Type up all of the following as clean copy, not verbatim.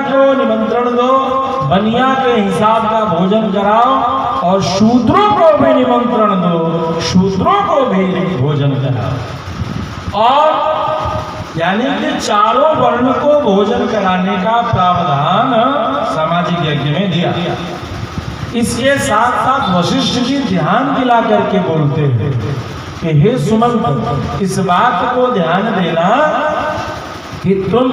को निमंत्रण दो, बनिया के हिसाब का भोजन कराओ और शूद्रों को भी निमंत्रण दो, शूद्रों को भी भोजन कराओ। और यानी कि चारों वर्ण को भोजन कराने का प्रावधान सामाजिक यज्ञ में दिया। इसके साथ साथ वशिष्ठ जी ध्यान दिला करके बोलते हैं कि हे सुमंत, इस बात को ध्यान देना कि तुम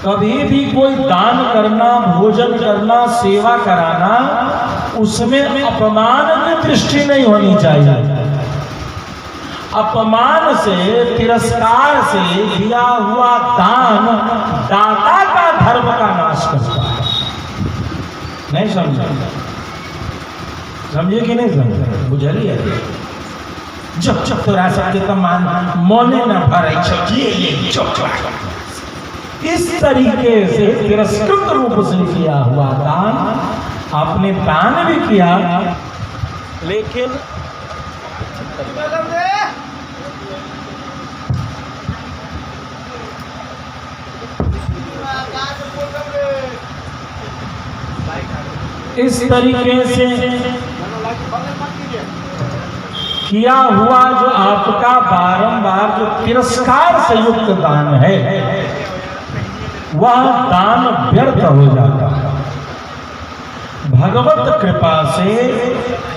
कभी भी कोई दान करना, भोजन करना, सेवा कराना, उसमें अपमान की दृष्टि नहीं होनी चाहिए। अपमान से, तिरस्कार से दिया हुआ दान दाता का धर्म का नाश करता है। नहीं समझा? समझे कि नहीं समझे? बुझलिए? जब जब तोरा सबके तो मोने न भरे इस तरीके से तिरस्कृत रूप से किया हुआ दान आपने दान भी किया, लेकिन इस तरीके से किया हुआ जो आपका बारंबार जो तिरस्कार से युक्त दान है, वह दान व्यर्थ हो जाता है। भगवत कृपा से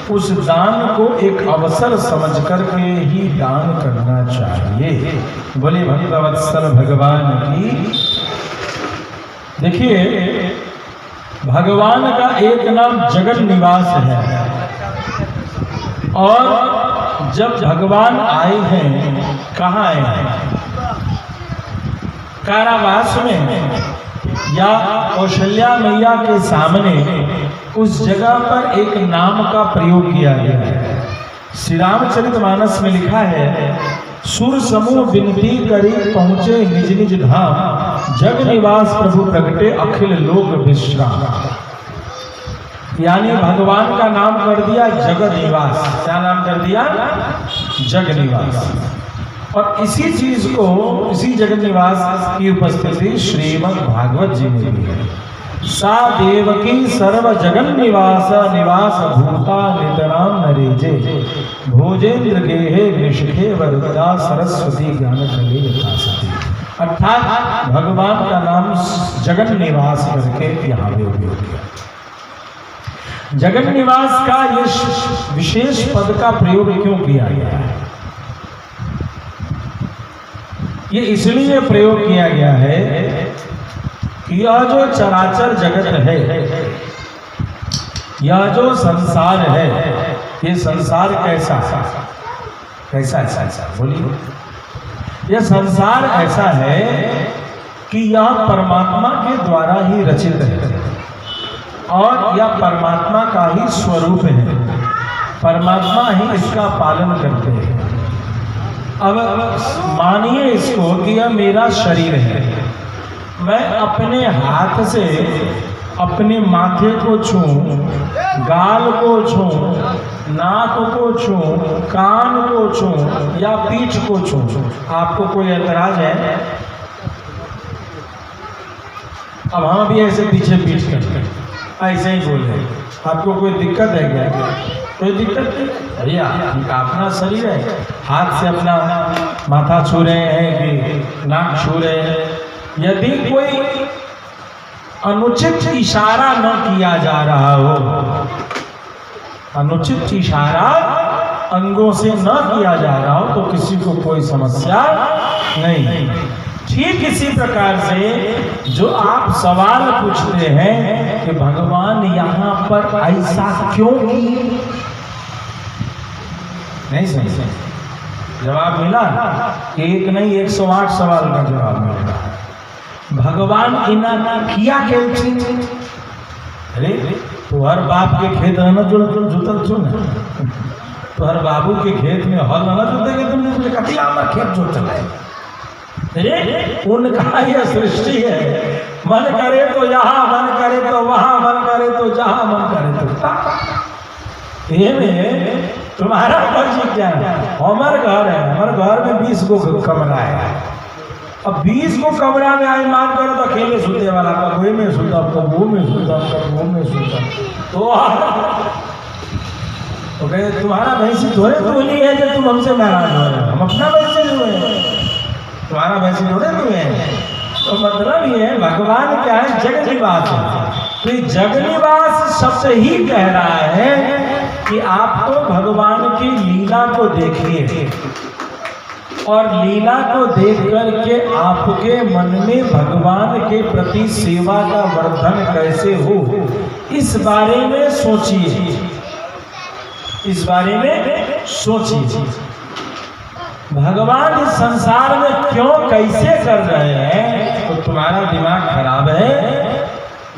उस दान को एक अवसर समझ करके ही दान करना चाहिए। बोले भक्तवत्सल भगवान की। देखिए, भगवान का एक नाम जगन निवास है, और जब भगवान आए हैं, कहाँ आए हैं? कारावास में, या कौशल्या मैया के सामने उस जगह पर एक नाम का प्रयोग किया गया है। श्री रामचरितमानस में लिखा है, सुर समूह विनती करी पहुँचे निज निज धाम, जग निवास प्रभु प्रगटे अखिल लोक विश्राम। यानी भगवान का नाम कर दिया जगत निवास। क्या नाम कर दिया? जग निवास। और इसी चीज को, इसी जगत निवास की उपस्थिति श्रीमद् भागवत जी में भी है। सा देवकी सर्व जगन निवास, निवास भूता नितराम नरेजे, भोजेन्द्र गेहे वृषखे वरदा सरस्वती ज्ञान कले यथासती। अर्थात भगवान का नाम जगन निवास करके यहाँ पे उपयोग किया। जगन निवास का ये विशेष पद का प्रयोग क्यों किया गया है? ये इसलिए प्रयोग किया गया है कि यह जो चराचर जगत है, यह जो संसार है, ये संसार कैसा कैसा बोलिए? यह संसार ऐसा है कि यह परमात्मा के द्वारा ही रचित है, और यह परमात्मा का ही स्वरूप है। परमात्मा ही इसका पालन करते हैं। अब मानिए इसको कि यह मेरा शरीर है, मैं अपने हाथ से अपने माथे को छूं, गाल को छूं, नाक को छूं, कान को छूं या पीठ को छूं, आपको कोई ऐतराज है? अब हम भी ऐसे पीछे पीठ करते हैं, ऐसे ही बोल रहे, आपको कोई दिक्कत है क्या? कोई दिक्कत नहीं भैया, इनका अपना शरीर है। हाथ से अपना माथा छू रहे हैं कि नाक छू रहे हैं। यदि कोई अनुचित इशारा न किया जा रहा हो, अनुचित इशारा अंगों से न किया जा रहा हो, तो किसी को कोई समस्या नहीं। ठीक इसी प्रकार से जो आप सवाल पूछते हैं कि भगवान यहाँ पर ऐसा क्यों किए, नहीं समझे? जवाब मिला? एक नहीं 108 सवाल का जवाब मिलेगा। भगवान इन्होंने किया कैसे? अरे तो हर बाप के खेत रहना जुतल चुन, तो हर बाबू के खेत में हल न जुतेगे, तुमने कतिया खेत जो चलाए। उनका यह सृष्टि है, मन करे तो यहाँ, मन करे तो वहां, मन करे तो जहां, मन करे तो ये में तुम्हारा मर्जी क्या है? हमारे घर है, हमारे घर में 20 गो कमरा है, अब 20 को कमरा में आए मान करो तो अकेले सोते वाला कब वो में सोता, कब वो में सोता, कब वो में सोता। तो कहे तुम्हारा भैंसी थोड़े बोली है जो तुम हमसे नाराज हो रहे हो, हम अपना भैंसी हुए तुम्हारा भैंसी थोड़े हुए हैं। तो मतलब ये है भगवान क्या है, जग निवास है। तो जग निवास शब्द ही कह रहा है कि आप तो भगवान की लीला को देखिए और लीला को देख करके आपके मन में भगवान के प्रति सेवा का वर्धन कैसे हो, इस बारे में सोचिए, इस बारे में सोचिए। भगवान इस संसार में क्यों कैसे कर रहे हैं, तो तुम्हारा दिमाग खराब है।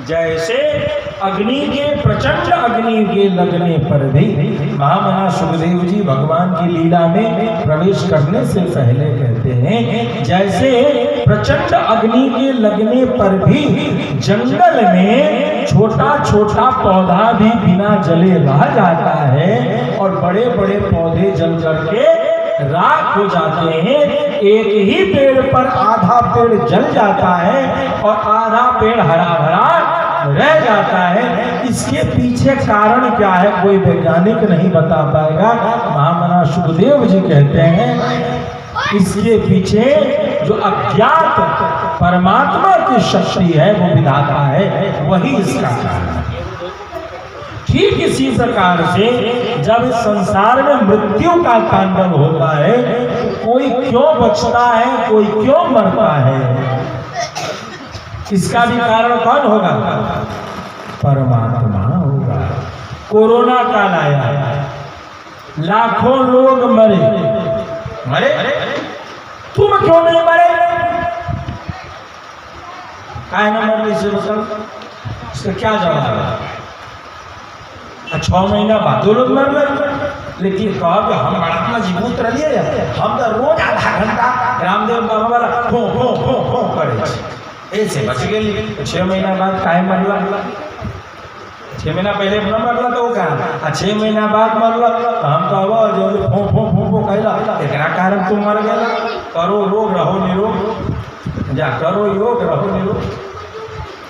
जैसे अग्नि के प्रचंड अग्नि के लगने पर भी महामना सुखदेव जी भगवान की लीला में प्रवेश करने से पहले कहते हैं, जैसे प्रचंड अग्नि के लगने पर भी जंगल में छोटा छोटा पौधा भी बिना जले रह जाता है और बड़े बड़े पौधे जल करके राख हो जाते हैं। एक ही पेड़ पर आधा पेड़ जल जाता है और आधा पेड़ हरा भरा रह जाता है। इसके पीछे कारण क्या है कोई वैज्ञानिक नहीं बता पाएगा। महामना सुखदेव जी कहते हैं इसके पीछे जो अज्ञात परमात्मा की शक्ति है वो विधाता है, वही इसका कारण है। ठीक इसी प्रकार से जब इस संसार में मृत्यु का तांडव होता है, कोई क्यों बचता है, कोई क्यों मरता है, इसका भी कारण कौन होगा, परमात्मा होगा। कोरोना काल आया, लाखों लोग मरे, तुम क्यों नहीं मरे, काहे ना मर इसे बताओ, इसका क्या जवाब है। 6 महीना बाद दो लोग मर गए, लेकिन कहा कि हम बड़ा मजबूत रहिए, हम तो रोज आधा घंटा रामदेव बाबा वाला फो फो फो फो करे, ऐसे बच गए। 6 महीना बाद काहे मरला, 6 महीना पहले न मरला तो वो कहा 6 महीना बाद मरला, हम तो अब जो फो फो फो फो कहला, एकरा कारण तुम मर गया। करो रोग रहो निरोग, जा करो योग रहो निरोग,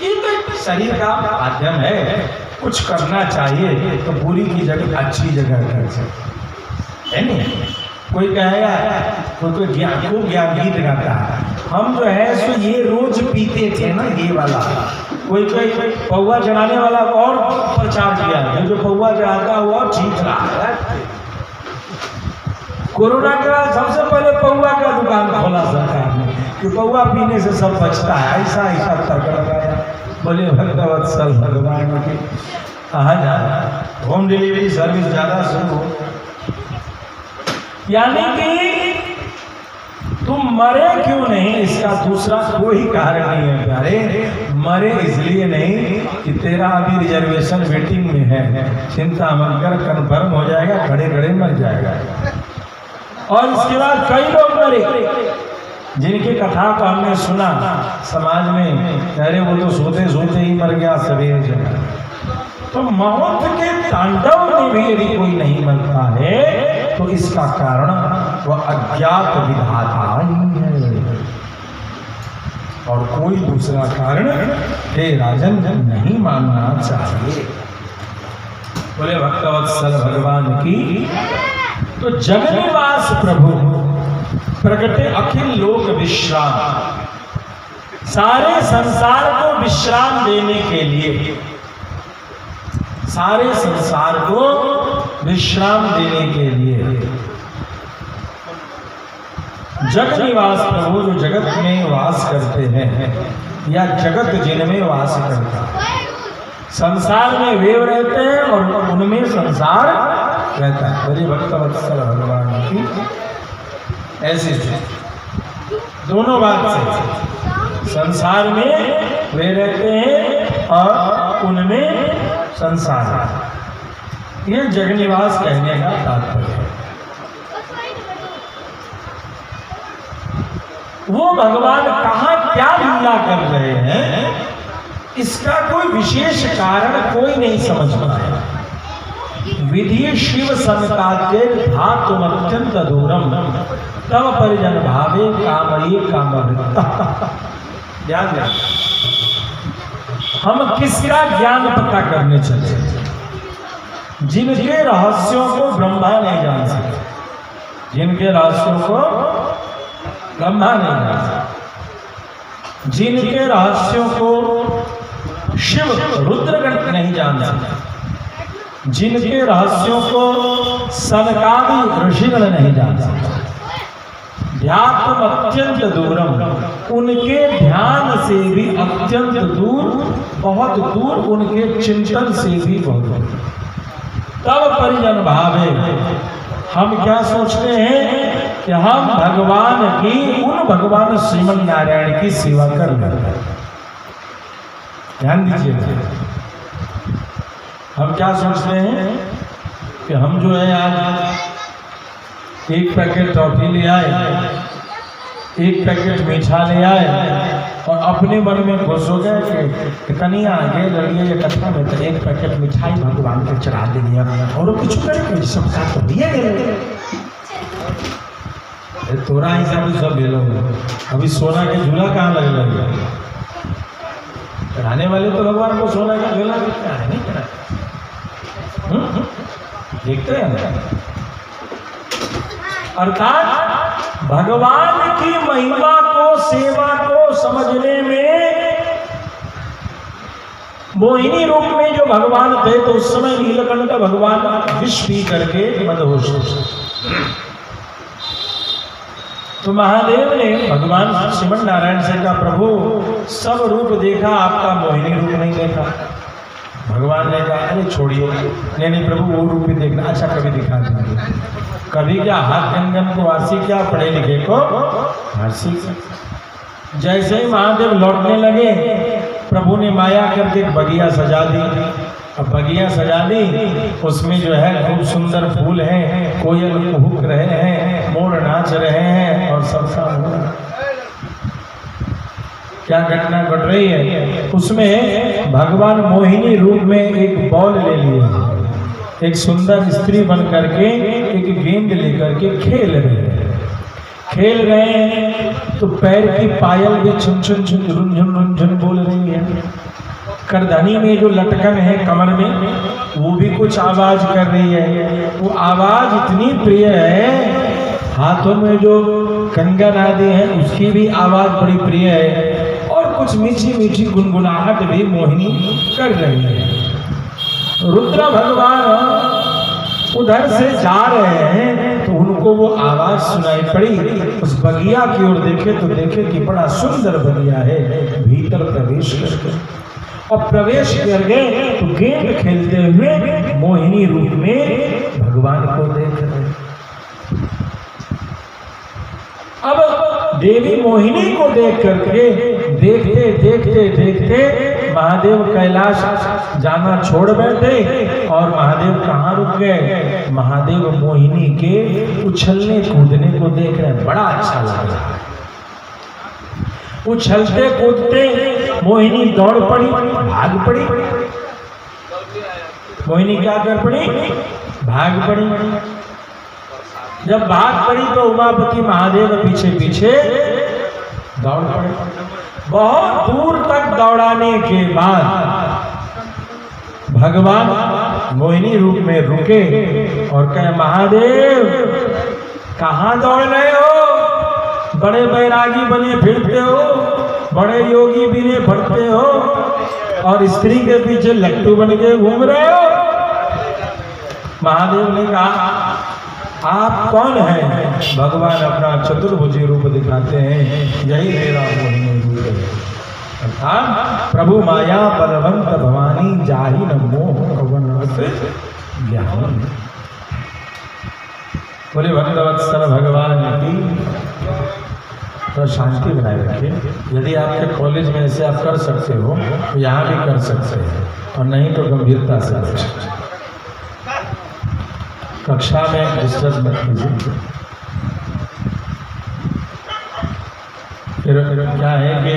ये तो शरीर का माध्यम है। कुछ करना चाहिए तो बुरी की जगह अच्छी जगह कर सकते है नहीं। कोई कहेगा, कोई ज्ञान गीत गाता है, हम जो है सो ये रोज पीते थे ना ये वाला। कोई पौवा चढ़ाने वाला और प्रचार किया, जो पौवा चढ़ाता हुआ ठीक रहा है। कोरोना के बाद सबसे पहले पौवा का दुकान खोला सरकार ने कि पौवा पीने से सब बचता है, ऐसा ऐसा तर्क लगाया। बोले भक्तवत्सल भगवान की आज होम डिलीवरी सर्विस ज़्यादा शुरू हो, यानी कि तुम मरे क्यों नहीं, इसका दूसरा कोई कारण नहीं है प्यारे। मरे इसलिए नहीं कि तेरा अभी रिजर्वेशन वेटिंग में है, चिंता मत कर, कन्फर्म हो जाएगा, खड़े खड़े मर जाएगा। और इसके बाद कई लोग मरे जिनकी कथा को हमने सुना समाज में, अरे वो तो सोते सोते ही मर गया सवेरे जगह। तो मौत के तांडव में भी यदि कोई नहीं मरता है तो इसका कारण वह अज्ञात विधाता ही है और कोई दूसरा कारण हे राजन नहीं मानना चाहिए। बोले भक्तवत्सल भगवान की। तो जगन्निवास प्रभु प्रगटे अखिल लोक विश्राम, सारे संसार को विश्राम देने के लिए, सारे संसार को विश्राम देने के लिए जगन्निवास प्रभु जो जगत में वास करते हैं या जगत जिनमें वास करता है, संसार में वे रहते हैं और उनमें संसार रहता है। बड़ी भक्तवत्सल भगवान की ऐसी दोनों बात से, संसार में वे रहते हैं और उनमें संसार है। ये जगन्निवास कहने का तात्पर्य है। वो भगवान कहाँ क्या लीला कर रहे हैं, इसका कोई विशेष कारण कोई नहीं समझ पाया। विधि शिव समकाचे धातुम अत्यंत दूरम तब परिजन भावे कामये कामवृत्ता। ध्यान दें, हम किसका ज्ञान पता करने चले? जिनके रहस्यों को ब्रह्मा नहीं जान सके, जिनके रहस्यों को ब्रह्मा नहीं जान सके, जिनके रहस्यों को शिव रुद्रगण नहीं जान सके, जिनके रहस्यों को सनकादि ऋषिगण नहीं जान सके। ध्यान अत्यंत दूरम, उनके ध्यान से भी अत्यंत दूर, बहुत दूर, उनके चिंतन से भी बहुत दूर। तब परिजन भावे, हम क्या सोचते हैं कि हम भगवान की, उन भगवान श्रीमन नारायण की सेवा कर रहे हैं। ध्यान दीजिए, हम क्या सोचते हैं कि हम जो है आज एक पैकेट टॉफी ले आए, एक पैकेट मीठा ले आए और अपने मन में खुश हो गए कि कनिया आगे लड़िए ये कथा में तो एक पैकेट मिठाई भगवान को चढ़ा देंगे और कुछ करेंगे, सब साथ दिए गए। तोरा हिसाब से सब ले लो। अभी सोना के झूला कहाँ लग लगे? चढ़ाने वाले तो भगवान को सोना का झूला दिखता है, नहीं चढ़ा देखते हैं। अर्थात भगवान की महिमा को, सेवा को समझने में, मोहिनी रूप में जो भगवान थे तो उस समय नीलकंठ भगवान विष पी करके मदहोश। तो महादेव ने भगवान श्रीमन नारायण से कहा, प्रभु सब रूप देखा, आपका मोहिनी रूप नहीं देखा। भगवान ने कहा, अरे छोड़िए, नहीं प्रभु वो रूप भी देखना। अच्छा कभी दिखा देंगे। कभी क्या हाथ गंगन को वासी, क्या पढ़े लिखे को हर्षी। जैसे ही महादेव लौटने लगे, प्रभु ने माया करके एक बगिया सजा दी। अब बगिया सजा दी, उसमें जो है खूब सुंदर फूल हैं, कोयल कुहुक रहे हैं, मोर नाच रहे हैं और सब काम हो रहा है। क्या घटना घट रही है? उसमें भगवान मोहिनी रूप में एक बॉल ले लिए, एक सुंदर स्त्री बन करके एक गेंद लेकर के खेल रहे हैं। तो पैर की पायल भी छुन छुन छुन रुंझुन रुंझुन बोल रही है। करधनी में जो लटकन है कमर में, वो भी कुछ आवाज कर रही है। वो आवाज इतनी प्रिय है। हाथों में जो कंगन आदि है उसकी भी आवाज बड़ी प्रिय है। और कुछ मीठी मीठी गुनगुनाहट भी मोहिनी कर रही है। रुद्र भगवान उधर से जा रहे हैं तो उनको वो आवाज सुनाई पड़ी। उस बगिया की ओर देखे तो देखे कि बड़ा सुंदर बगिया है। भीतर प्रवेश करके और प्रवेश कर गए तो गेंद खेलते हुए मोहिनी रूप में भगवान को देख रहे। अब देवी मोहिनी को देख करके देखते देखते देखते महादेव कैलाश जाना छोड़ बैठे। और महादेव कहाँ रुक गए? महादेव मोहिनी के उछलने कूदने को देख रहे हैं। बड़ा अच्छा लग रहा है। उछलते कूदते मोहिनी दौड़ पड़ी, भाग पड़ी। मोहिनी क्या कर पड़ी? भाग पड़ी। जब भाग पड़ी तो उमापति महादेव पीछे पीछे दौड़ पड़े। बहुत दूर तक दौड़ाने के बाद भगवान मोहिनी रूप में रुके और कहे, महादेव कहाँ दौड़ रहे हो? बड़े बैरागी बने फिरते हो, बड़े योगी बने फिरते हो और स्त्री के पीछे लट्टू बन के घूम रहे हो। महादेव ने कहा, आप कौन हैं? भगवान अपना चतुर्भुजी रूप दिखाते हैं, यही मेरा मोहिनी रूप है। अर्थात प्रभु माया बलवंत भवानी जाहि न मोह कवन ज्ञान। बोले भक्तवत्सल भगवान की तो शांति बनाए रखिए। यदि आपके कॉलेज में ऐसे आप कर सकते हो तो यहाँ भी कर सकते हैं, और नहीं तो गंभीरता से कक्षा में डिस्टर्ब मत कीजिए। फिर क्या है कि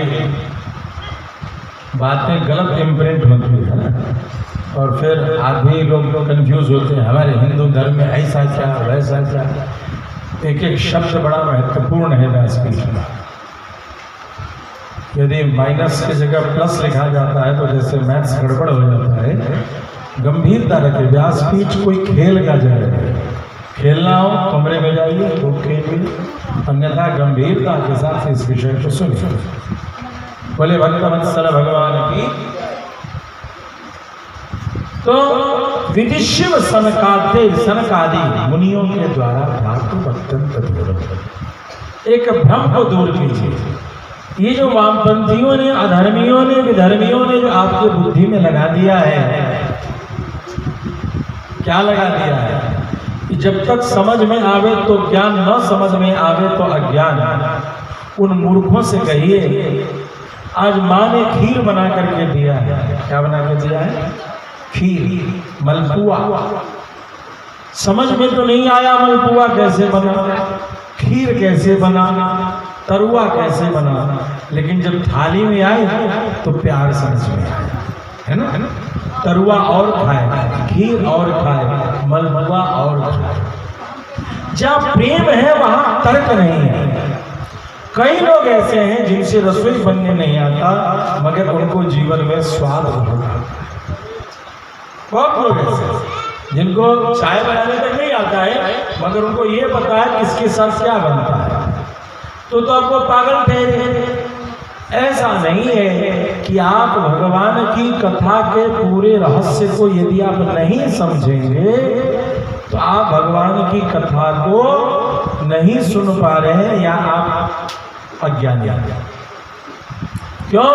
बातें गलत इम्प्रिंट होती है ना, और फिर आदमी लोग कंफ्यूज होते हैं, हमारे हिंदू धर्म में ऐसा क्या वैसा क्या। एक एक शब्द बड़ा महत्वपूर्ण है व्यासपीठ में। यदि माइनस की जगह प्लस लिखा जाता है तो जैसे मैथ्स गड़बड़ हो जाता है। गंभीरता रखे, व्यासपीठ कोई खेल का जगह है। खेलना हो कमरे में जाइए तो खेलिए, अन्यथा गंभीरता के साथ इस विषय को सुनिए। बोले भक्तवत्सल भगवान की। तो विदिशिव सनकादि मुनियों के द्वारा प्राप्त अत्यंत दूर एक भ्रम को दूर कीजिए। ये जो वामपंथियों ने, अधर्मियों ने, विधर्मियों ने जो आपकी बुद्धि में लगा दिया है, क्या लगा दिया है कि जब तक समझ में आवे तो ज्ञान, न समझ में आवे तो अज्ञान। उन मूर्खों से कहिए, आज माँ ने खीर बना करके दिया है। क्या बना के दिया है? खीर, मलपुआ। समझ में तो नहीं आया मलपुआ कैसे बना, खीर कैसे बना, तरुआ कैसे बना, लेकिन जब थाली में आई तो प्यार समझ में आया, है ना। तरुआ और खाए, खीर और खाए, मलपुआ और खाए। जहाँ प्रेम है वहां तर्क नहीं है। कई लोग ऐसे हैं जिनसे रसोई बनने नहीं आता, मगर उनको जीवन में स्वाद होता। बहुत लोग ऐसे जिनको चाय बनाने तक नहीं आता है, मगर उनको ये पता है किसके साथ क्या बनता है, तो आपको पागल ठहरे। ऐसा नहीं है कि आप भगवान की कथा के पूरे रहस्य को यदि आप नहीं समझेंगे तो आप भगवान की कथा को नहीं सुन पा रहे हैं, या आप अज्ञानी। क्यों?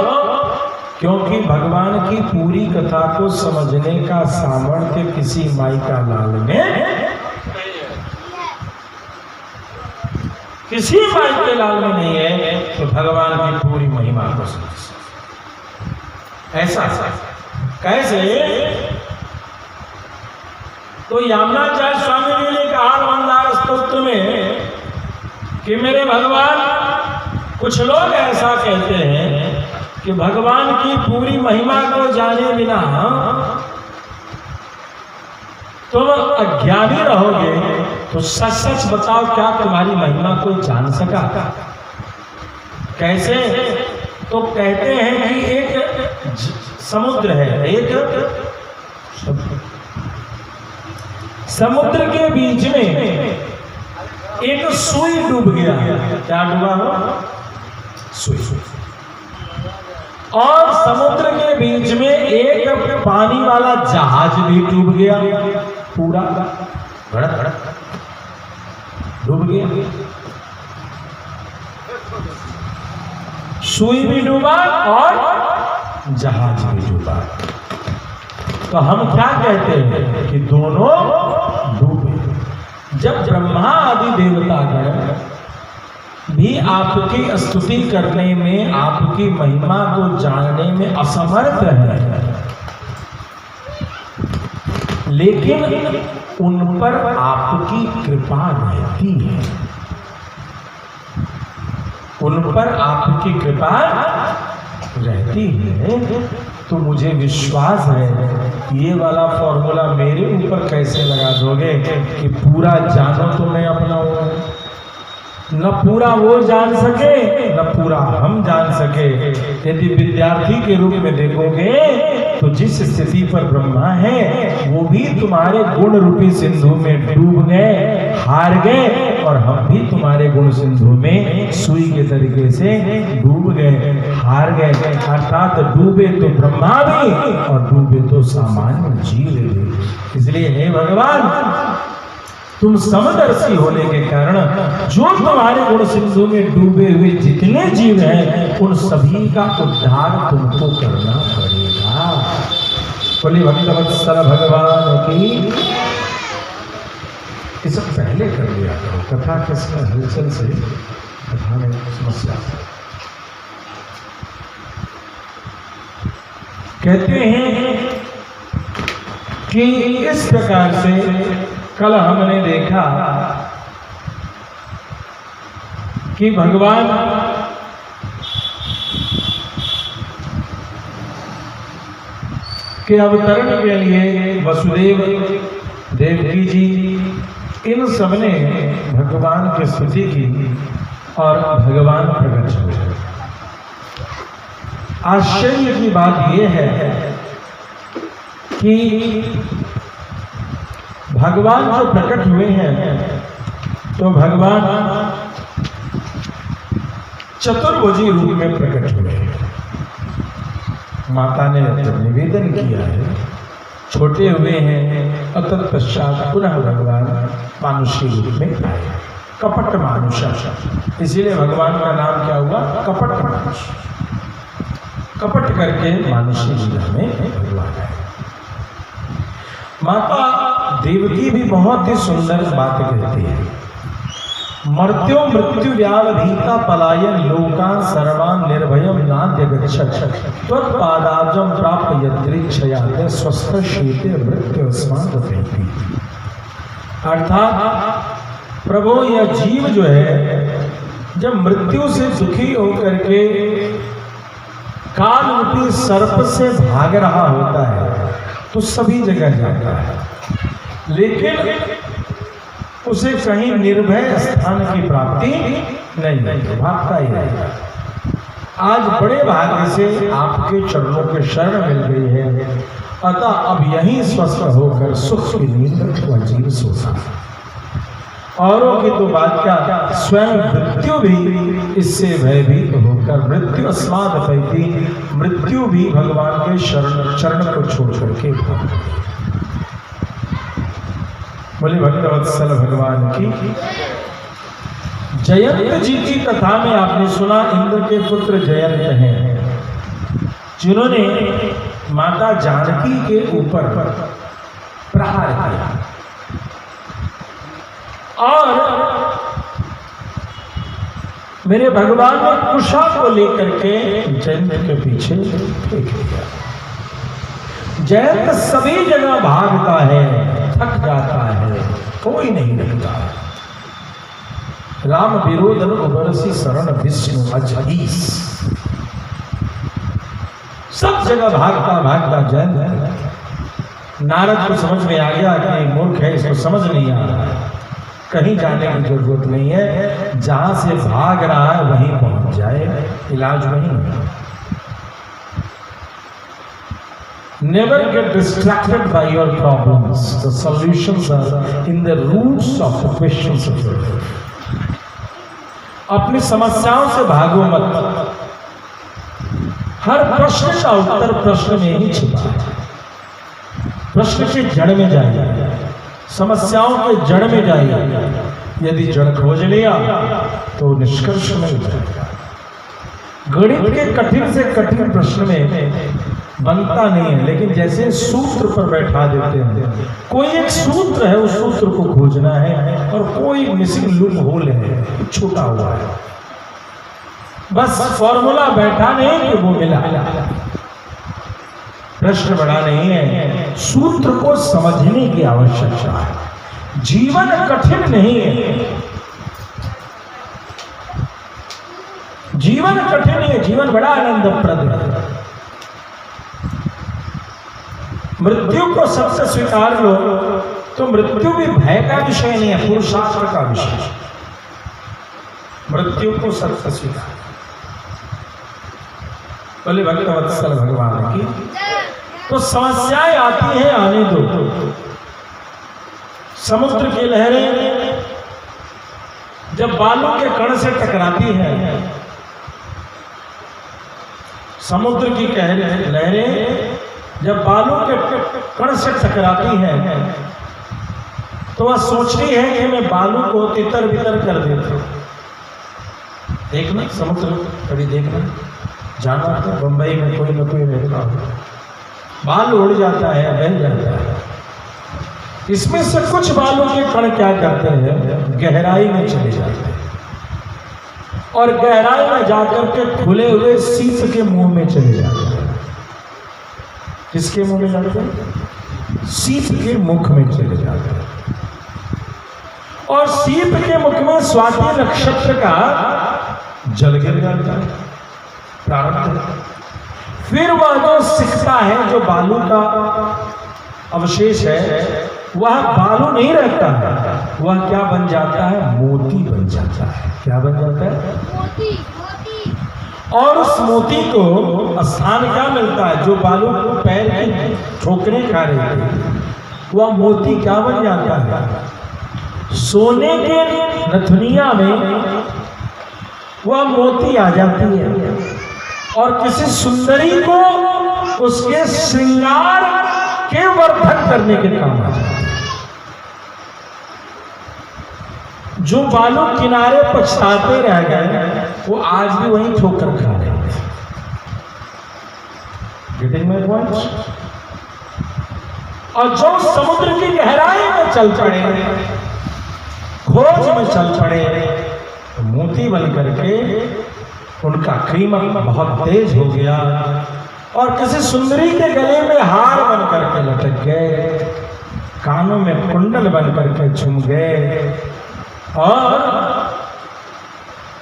क्योंकि भगवान की पूरी कथा को समझने का सामर्थ्य किसी माई का लाल में, किसी माई के लाल में नहीं है तो भगवान की पूरी महिमा को समझ। ऐसा कैसे? तो यामुनाचार्य स्वामी जी ने कहा मंदार स्तोत्र में कि मेरे भगवान, कुछ लोग ऐसा कहते हैं कि भगवान की पूरी महिमा को जाने बिना तुम अज्ञानी रहोगे, तो सच सच बताओ क्या तुम्हारी महिमा को जान सका? कैसे? तो कहते हैं कि एक समुद्र है, एक समुद्र के बीच में एक सुई डूब गया। क्या डूबा हो? सुई। और समुद्र के बीच में एक पानी वाला जहाज भी डूब गया, पूरा भड़क डूब गया। सुई भी डूबा और जहाज भी डूबा। तो हम क्या कहते हैं कि दोनों डूबे। जब ब्रह्मा आदि देवतागण भी आपकी स्तुति करने में, आपकी महिमा को जानने में असमर्थ है, लेकिन उन पर आपकी कृपा रहती है, उन पर आपकी कृपा रहती है, तो मुझे विश्वास है ये वाला फॉर्मूला मेरे ऊपर कैसे लगा दोगे कि पूरा जानो तो मैं अपनाऊं। न पूरा वो जान सके, न पूरा हम जान सके। यदि विद्यार्थी के रूप में देखोगे तो जिस स्थिति पर ब्रह्मा है, वो भी तुम्हारे गुण रूपी सिंधु में डूब गए, हार गए, और हम भी तुम्हारे गुण सिंधु में सुई के तरीके से डूब गए, हार गए। अर्थात डूबे तो ब्रह्मा भी और डूबे तो सामान्य जीव भी। इसलिए हे भगवान, तुम समदर्शी होने के कारण जो तुम्हारे गुण सिंधु में डूबे हुए जितने जीव हैं, उन सभी का उद्धार तुमको करना पड़ेगा। बोलिए भक्तवत्सल भगवान की। ये सब पहले कर लिया करो, कथा किसमें हलचल से कथा में समस्या। कहते हैं कि इस प्रकार से कल हमने देखा कि भगवान के अवतरण के लिए वसुदेव, देवकी जी, इन सबने भगवान की स्तुति की और भगवान प्रकट हुए। आश्चर्य की बात यह है कि भगवान जो प्रकट हुए हैं तो भगवान चतुर्भुजी रूप में प्रकट हुए हैं। माता ने निवेदन किया है, छोटे हुए हैं और तत्पश्चात पुनः भगवान मानुषी रूप में आए, कपट मानुष। इसीलिए भगवान का नाम क्या हुआ? कपट मानुष। कपट करके मानुषी लीला में भगवान आए। माता देवकी भी बहुत ही सुंदर बात कहती है, मर्त्यो मृत्यु व्यावधीता पलायन लोकान सर्वान निर्भयम नाद्य गच्छत् त्वत्पादाब्जं प्राप्य यदृच्छया स्वस्थ शीते मृत्यु स्मादति। अर्थात प्रभु यह जीव जो है जब मृत्यु से दुखी होकर के काल रूपी सर्प से भाग रहा होता है तो सभी जगह जाता है, लेकिन उसे कहीं निर्भय स्थान की प्राप्ति नहीं, भागता ही रहेगा। आज बड़े भाग्य से आपके चरणों के शरण मिल गई है, अतः अब यहीं स्वस्थ होकर सुख की नींद वह जीव सोता। औरों की तो बात क्या, स्वयं मृत्यु भी इससे भयभीत होकर मृत्यु अस्माद पैती, मृत्यु भी भगवान के चरण को छोड़ करके भाग। बोले भक्तवत्सल भगवान की। जयंत जी की कथा में आपने सुना, इंद्र के पुत्र जयंत हैं जिन्होंने माता जानकी के ऊपर प्रहार किया और मेरे भगवान ने कुशा को लेकर के जयंत के पीछे फेंक दिया। जयंत सभी जगह भागता है, थक जाता है, कोई नहीं रहता। राम विरोधन उबरसी शरण विष्णु अजहीस, सब जगह भागता जयंत। नारद को समझ में आ गया कि मूर्ख है, इसको समझ नहीं आ रहा है, कहीं जाने की जरूरत नहीं है, जहां से भाग रहा है वहीं पहुंच जाए, इलाज वहीं है। Never get distracted by your problems. The solutions are in the roots of the questions of your life. अपनी समस्याओं से भागो मत, हर प्रश्न का उत्तर प्रश्न में ही छिपा है। प्रश्न के जड़ में जाइए, समस्याओं के जड़ में जाइए। यदि जड़ खोज लिया तो निष्कर्ष मिल जाएगा। गणित के कठिन से कठिन प्रश्न में बनता नहीं है, लेकिन जैसे सूत्र पर बैठा देते हैं, कोई एक सूत्र है, उस सूत्र को खोजना है और कोई मिसिंग लूप होल है, छूटा हुआ है, बस फॉर्मूला बैठा नहीं कि वो मिला। प्रश्न बड़ा नहीं है, सूत्र को समझने की आवश्यकता है। जीवन कठिन नहीं है, जीवन कठिन है, जीवन बड़ा आनंदप्रद है। मृत्यु को सबसे स्वीकार लो तो मृत्यु भी भय का विषय नहीं है, पुरुषार्थ का विषय। मृत्यु को सबसे स्वीकार। बोले भक्तवत्सल भगवान की। तो समस्याएं आती हैं, आने दो। समुद्र की लहरें जब बालू के कण से टकराती हैं, समुद्र की लहरें जब बालू के कण से टकराती है तो वह सोचती है कि मैं बालू को तितर बितर कर देता हूं। देखना समुद्र कभी देखना, जाना तो बंबई में कोई न कोई रहता हो, बाल उड़ जाता है, बह जाता है। इसमें से कुछ बालों के कण क्या करते हैं, गहराई में चले जाते हैं और गहराई में जाकर के खुले हुए सीप के मुंह में चले जाते हैं। किसके मुंह में जाते हैं? सीप के मुख में चले जाते हैं। और सीप के मुख में स्वाति नक्षत्र का जल गिर जाता है, प्रारब्ध। फिर वह जो सिकता है, जो बालू का अवशेष है, वह बालू नहीं रहता है, वह क्या बन जाता है? मोती बन जाता है। क्या बन जाता है? मोती। और उस मोती को स्थान क्या मिलता है? जो बालू पैर की ठोकरें खा रहे थे, वह मोती क्या बन जाता है? सोने के नथुनिया में वह मोती आ जाती है और किसी सुंदरी को उसके श्रृंगार के वर्धन करने के काम आ जाता है। जो बालू किनारे पछताते रह गए, वो आज भी वहीं ठोकर खा रहे हैं। Getting my point? और जो समुद्र की गहराई में चल पड़े, खोज में चल पड़े, तो मोती बन करके उनका कीमत बहुत तेज हो गया और किसी सुंदरी के गले में हार बन करके लटक गए, कानों में कुंडल बन करके झूम गए और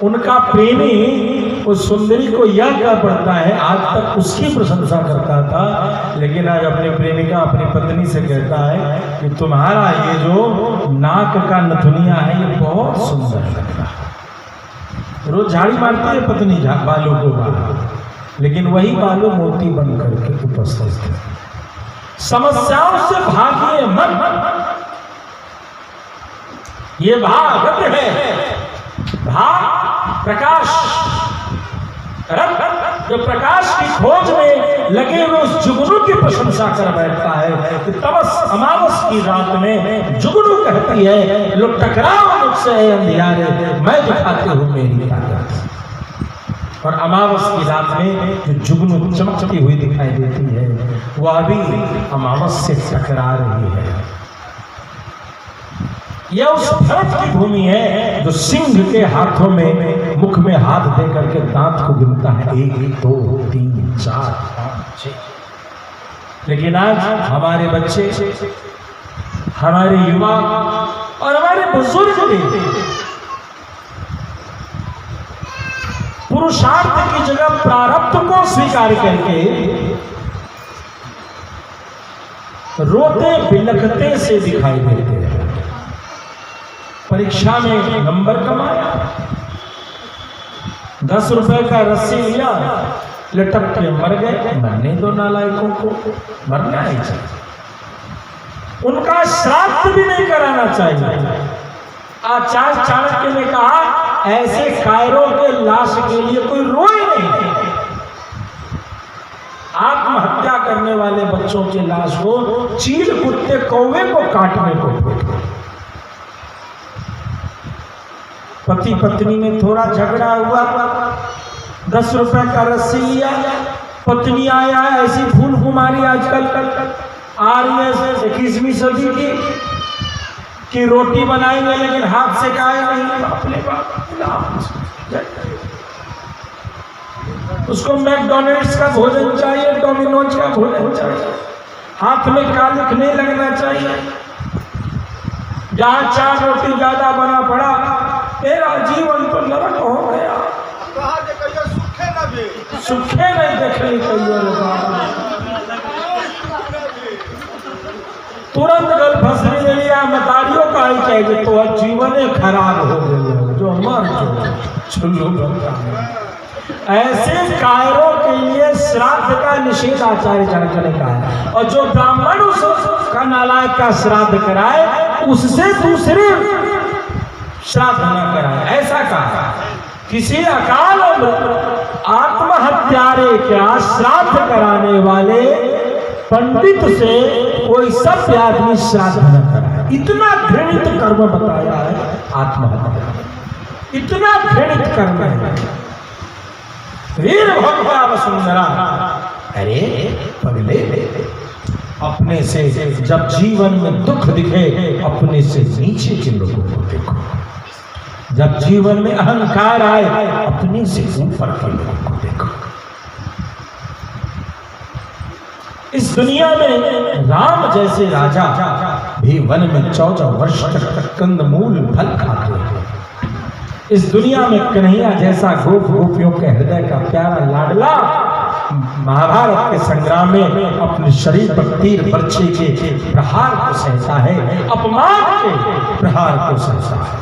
उनका प्रेमी उस सुंदरी को यह क्या पड़ता है, आज तक उसकी प्रशंसा करता था, लेकिन आज अपने प्रेमिका अपनी पत्नी से कहता है कि तुम्हारा ये जो नाक का नथुनिया है, ये बहुत सुंदर लगता है। रोज झाड़ी मारती है पत्नी बालों को, लेकिन वही बालों मोती बन करके उपस्थित है। समस्याओं से भागिए मत, ये भाग है, भाग प्रकाश, जो प्रकाश की खोज में लगे हुए उस जुगनू की प्रशंसा कर बैठता है कि तमस अमावस की रात में जुगनू कहती है, लोग टकराओ मुझसे अंधियारे, मैं दिखाती हूँ मेरी ताकत। और अमावस की रात में जो जुगनू चमकती हुई दिखाई देती है, वह अभी अमावस से टकरा रही है। यह उस भरत की भूमि है जो सिंह के हाथों में मुख में हाथ दे करके दांत को गिनता है, 1 2 3 4 5 6। लेकिन आज हमारे बच्चे, हमारे युवा और हमारे बुजुर्ग भी पुरुषार्थ की जगह प्रारब्ध को स्वीकार करके रोते बिलखते से दिखाई देते हैं। परीक्षा में नंबर कमाया, 10 रुपए का रस्सी लिया, लटक के मर गए। मरने दो नालायकों को, मरना ही चाहिए। उनका श्राद्ध भी नहीं कराना चाहिए। आचार्य चाणक्य ने कहा, ऐसे कायरों के लाश के लिए कोई रोए नहीं। आत्महत्या करने वाले बच्चों के लाश को चील कुत्ते कौवे को काटने को। पति पत्नी में थोड़ा झगड़ा हुआ, 10 रुपए का रस्सी लिया, पत्नी आया, ऐसी फूल कुमारी आजकल आ रही है 21वीं सदी की कि रोटी बनाएंगे लेकिन हाथ से खाए नहीं, अपने उसको मैकडॉनल्ड्स का भोजन चाहिए, डोमिनोज का भोजन चाहिए, हाथ में कालिख नहीं लगना चाहिए। जहाँ 4 रोटी ज्यादा बना पड़ा, तेरा जीवन तो नरक हो गया। सुखे नहीं देखने तुरंत गल फंसने ले लिया, मतारियों का ही चाहिए तो जीवन खराब हो गया, जो मर जो ऐसे कायरों के लिए श्राद्ध का निषेध आचार्य चाणक्य ने कहा है। और जो ब्राह्मण उसका नालायक का श्राद्ध कराए, उससे दूसरे श्राद्ध न कराए, ऐसा कहा। किसी अकाल आत्महत्यारे का श्राद्ध कराने वाले पंडित से कोई सभ्य आदमी श्राद्ध न कराए। इतना घृणित कर्म बताया है आत्महत्या, इतना घृणित कर्म है। वीर भगवा वसुंधरा, अरे पगले, अपने से जब जीवन में दुख दिखे, अपने से नीचे के लोगों को देखो। जब जीवन में अहंकार आए, अपने से ऊपर के लोगों को देखो। इस दुनिया में राम जैसे राजा भी वन में 14 वर्ष तक कंदमूल फल खाते हैं। इस दुनिया में कन्हैया जैसा गोप गोपियों के हृदय का प्यारा लाडला महाभारत के संग्राम में अपने शरीर पर तीर बर्छी के प्रहार को सहता है, अपमान के प्रहार को सहता है।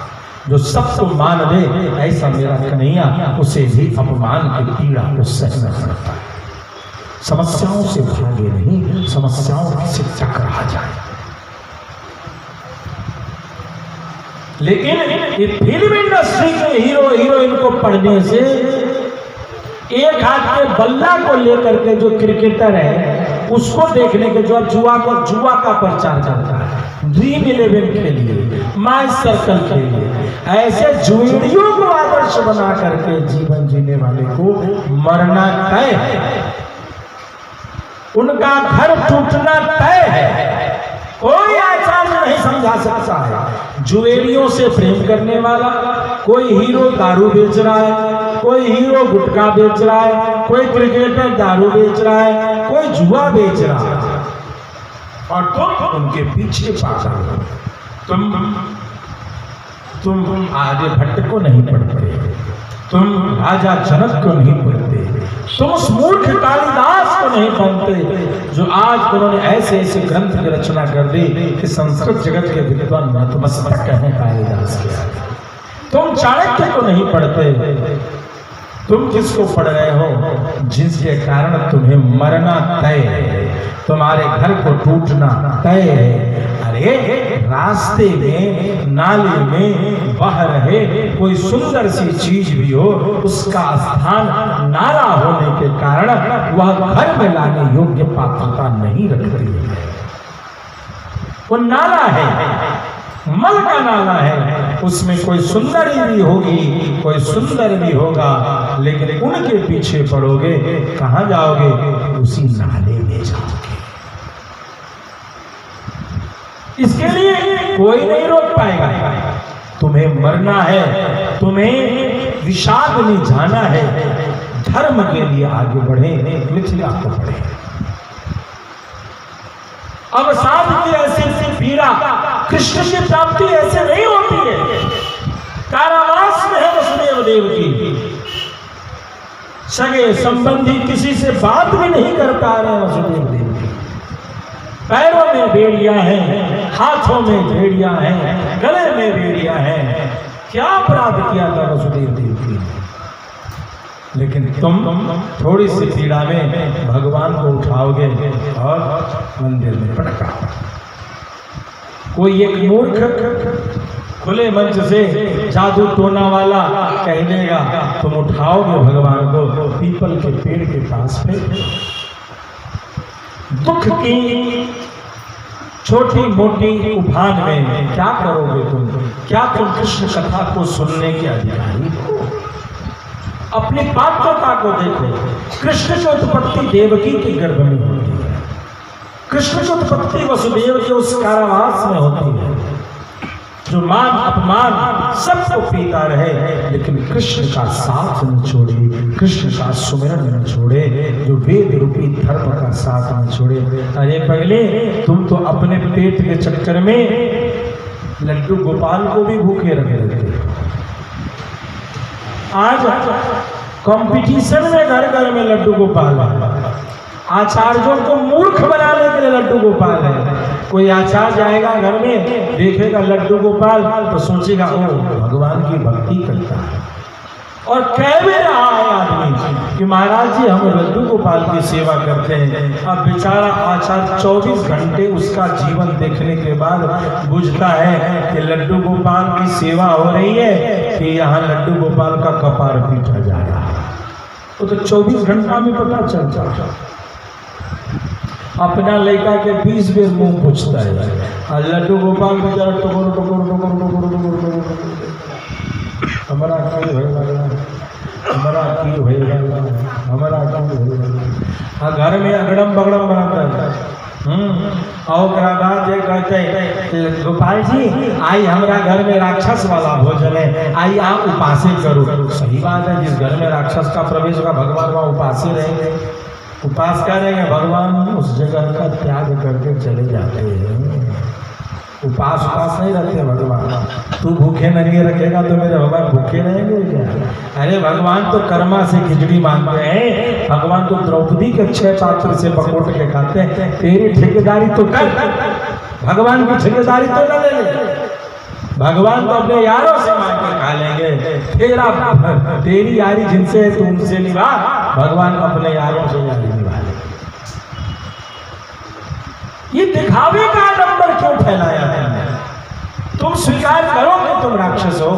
जो सबको मान दे ऐसा मेरा कन्हैया, उसे भी अपमान की पीड़ा को सहना पड़ता है। समस्याओं से भागे नहीं, समस्याओं से टकरा जाए। लेकिन ये फिल्म इंडस्ट्री के हीरो हीरोइन को पढ़ने से एक हाथ के बल्ला को लेकर के जो क्रिकेटर है उसको देखने के, जो अब जुआ का प्रचार करता है, ड्रीम 11 के लिए, माई सर्कल के लिए, ऐसे जुएड़ियों को आदर्श बना करके जीवन जीने वाले को मरना तय है, उनका घर टूटना तय है। कोई आचार्य नहीं समझा सकता है। जुएरियों से प्रेम करने वाला, कोई हीरो दारू बेच रहा है, कोई हीरो गुटखा बेच रहा है, कोई क्रिकेटर दारू बेच रहा है, कोई जुआ बेच रहा है, और तुम उनके पीछे पागल हो। तुम आर्यभट्ट को नहीं पढ़ते, तुम राजा जनक को नहीं पढ़ते, तुम उस मूर्ख कालिदास को नहीं पढ़ते जो आज उन्होंने ऐसे ऐसे ग्रंथ की रचना कर दी कि संस्कृत जगत के विद्वान नतमस्तक हैं कालिदास के आगे। तुम चाणक्य को नहीं पढ़ते, तुम किसको पढ़ रहे हो? जिसके कारण तुम्हें मरना तय है, तुम्हारे घर को टूटना तय है। अरे रास्ते में, नाले में बह रहे कोई सुंदर सी चीज भी हो, उसका स्थान नाला होने के कारण वह घर में लाने योग्य पात्रता नहीं रखती है। वो नाला है, मल का नाला है, उसमें कोई सुंदरी भी होगी, कोई सुंदर भी होगा, लेकिन उनके पीछे पड़ोगे, कहां जाओगे? उसी नाले में जाओगे। इसके लिए कोई नहीं रोक पाएगा। तुम्हें मरना है, तुम्हें विषाद में जाना है, धर्म के लिए आगे बढ़े, मिथिला को बढ़े। अब साध की ऐसी पीड़ा, कृष्ण की प्राप्ति ऐसे नहीं होती है। कारावास में है वसुदेव देव की, सगे संबंधी किसी से बात भी नहीं कर पा रहे वसुदेव देव की। पैरों में बेड़ियां हैं, हाथों में बेड़ियां हैं, गले में बेड़ियां हैं। क्या अपराध किया था वसुदेव देव की? लेकिन तुम थोड़ी सी पीड़ा में भगवान को उठाओगे और मंदिर में पटका। कोई एक मूर्ख खुले मंच से जादू टोना वाला कह देगा, तुम उठाओगे भगवान को पीपल के पेड़ के पास पे। दुख की छोटी मोटी उभान में क्या करोगे तुम? क्या तुम कृष्ण कथा को सुनने के अधिकारी हो? अपनी पात्रता को देखो। कृष्ण की उत्पत्ति देवकी के गर्भ में होती है, कृष्ण की उत्पत्ति वसुदेव के उस कारावास में होती है, जो मान अपमान सबको पीता रहे, लेकिन कृष्ण का साथ न छोड़े, कृष्ण का सुमिरन न छोड़े, जो वेद रूपी धर्म का साथ न छोड़े। अरे पहले तुम तो अपने पेट के चक्कर में लड्डू गोपाल को भी भूखे रखे रहते। आज कंपटीशन में घर घर में लड्डू गोपाल है। आचार्यों को मूर्ख बनाने के लिए लड्डू गोपाल है। कोई आचार्य आएगा घर में, देखेगा लड्डू गोपाल तो सोचेगा ओ भगवान की भक्ति करता है, और कह भी रहा है आदमी कि महाराज जी हम लड्डू गोपाल की सेवा करते हैं। अब बेचारा आचार्य 24 घंटे उसका जीवन देखने के बाद बुझता है कि लड्डू गोपाल की सेवा हो रही है कि यहाँ लड्डू गोपाल का कपार पीटा जा रहा है। वो तो 24 घंटा में पता चलता है। अपना लड़का के 20 बेर मुंह पूछता है, और लड्डू गोपाल बेचारा टुकुर टुकुर टुकुर टुकुर टुकुर हमारा की होएगा, हमारा की होएगा, हमारा की होएगा। घर में अगड़म बगड़म बनाता है। और कहते हैं गोपाल जी आई हमारा घर में राक्षस वाला भोजन है, आई आप उपासे करो। सही बात है, जिस घर में राक्षस का प्रवेश होगा भगवान वहाँ उपासे रहेंगे। उपास करेंगे, भगवान उस जगह का त्याग करके चले जाते हैं। उपास उपास नहीं रखते भगवान। तू भूखे नंगे रखेगा तो मेरे भगवान भूखे रहेंगे क्या? अरे भगवान तो कर्मा से खिचड़ी मांगते हैं, भगवान तो द्रौपदी के 6 पात्र से पकोट के खाते हैं। तेरी ठेकेदारी तो कर, भगवान की ठेकेदारी तो न ले ले। भगवान तो अपने यारों से मांग के खा लेंगे। तेरी यारी जिनसे है तुमसे निभा, भगवान अपने यारों से यारी निभा ले। ये दिखावे का आडंबर क्यों फैलाया है? तुम स्वीकार करो कि तुम राक्षस हो,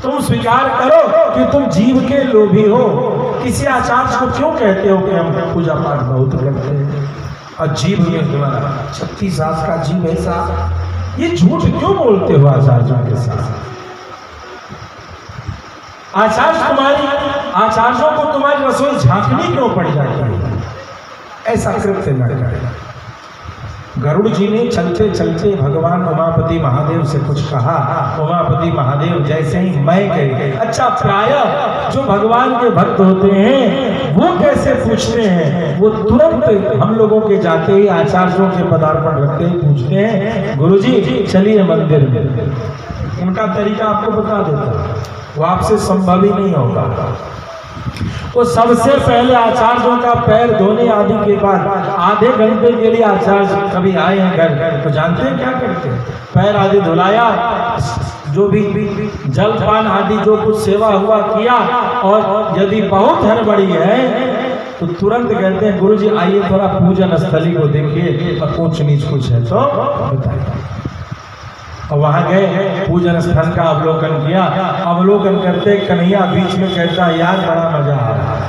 तुम स्वीकार करो कि तुम जीव के लोभी हो। किसी आचार्य को क्यों कहते हो कि हम पूजा पाठ बहुत करते हैं और जीव में तुम्हारा 36 साल का जीव ऐसा? ये झूठ क्यों बोलते हो आचार्यों के साथ? आचार्यों को तुम्हारी रसोई झांकनी क्यों पड़ जाती है? ऐसा कृत्य न करें। गरुड़ जी ने चलते चलते भगवान उमापति महादेव से कुछ कहा। उमापति महादेव जैसे ही मैं गए। अच्छा, प्रायः जो भगवान के भक्त होते हैं वो कैसे पूछते हैं? वो तुरंत हम लोगों के जाते ही आचार्यों के पदार्पण रखते ही पूछते हैं, गुरुजी चलिए मंदिर में। उनका तरीका आपको बता देता, वो आपसे संभव ही नहीं होगा। वो सबसे पहले आचार्यों का पैर धोने आदि के बाद आधे घंटे के लिए आचार्य कभी आए हैं घर तो जानते हैं क्या करते हैं? पैर आदि धुलाया, जो भी जलपान आदि जो कुछ सेवा हुआ किया, और यदि बहुत हड़बड़ी है तो तुरंत कहते हैं गुरुजी आइए थोड़ा पूजन स्थली को देखिए और ऊंच नीच कुछ है तो बताइए। और वहां गए, पूजन स्थल का अवलोकन किया। अवलोकन करते कन्हैया बीच में कहता यार बड़ा मजा आ रहा है,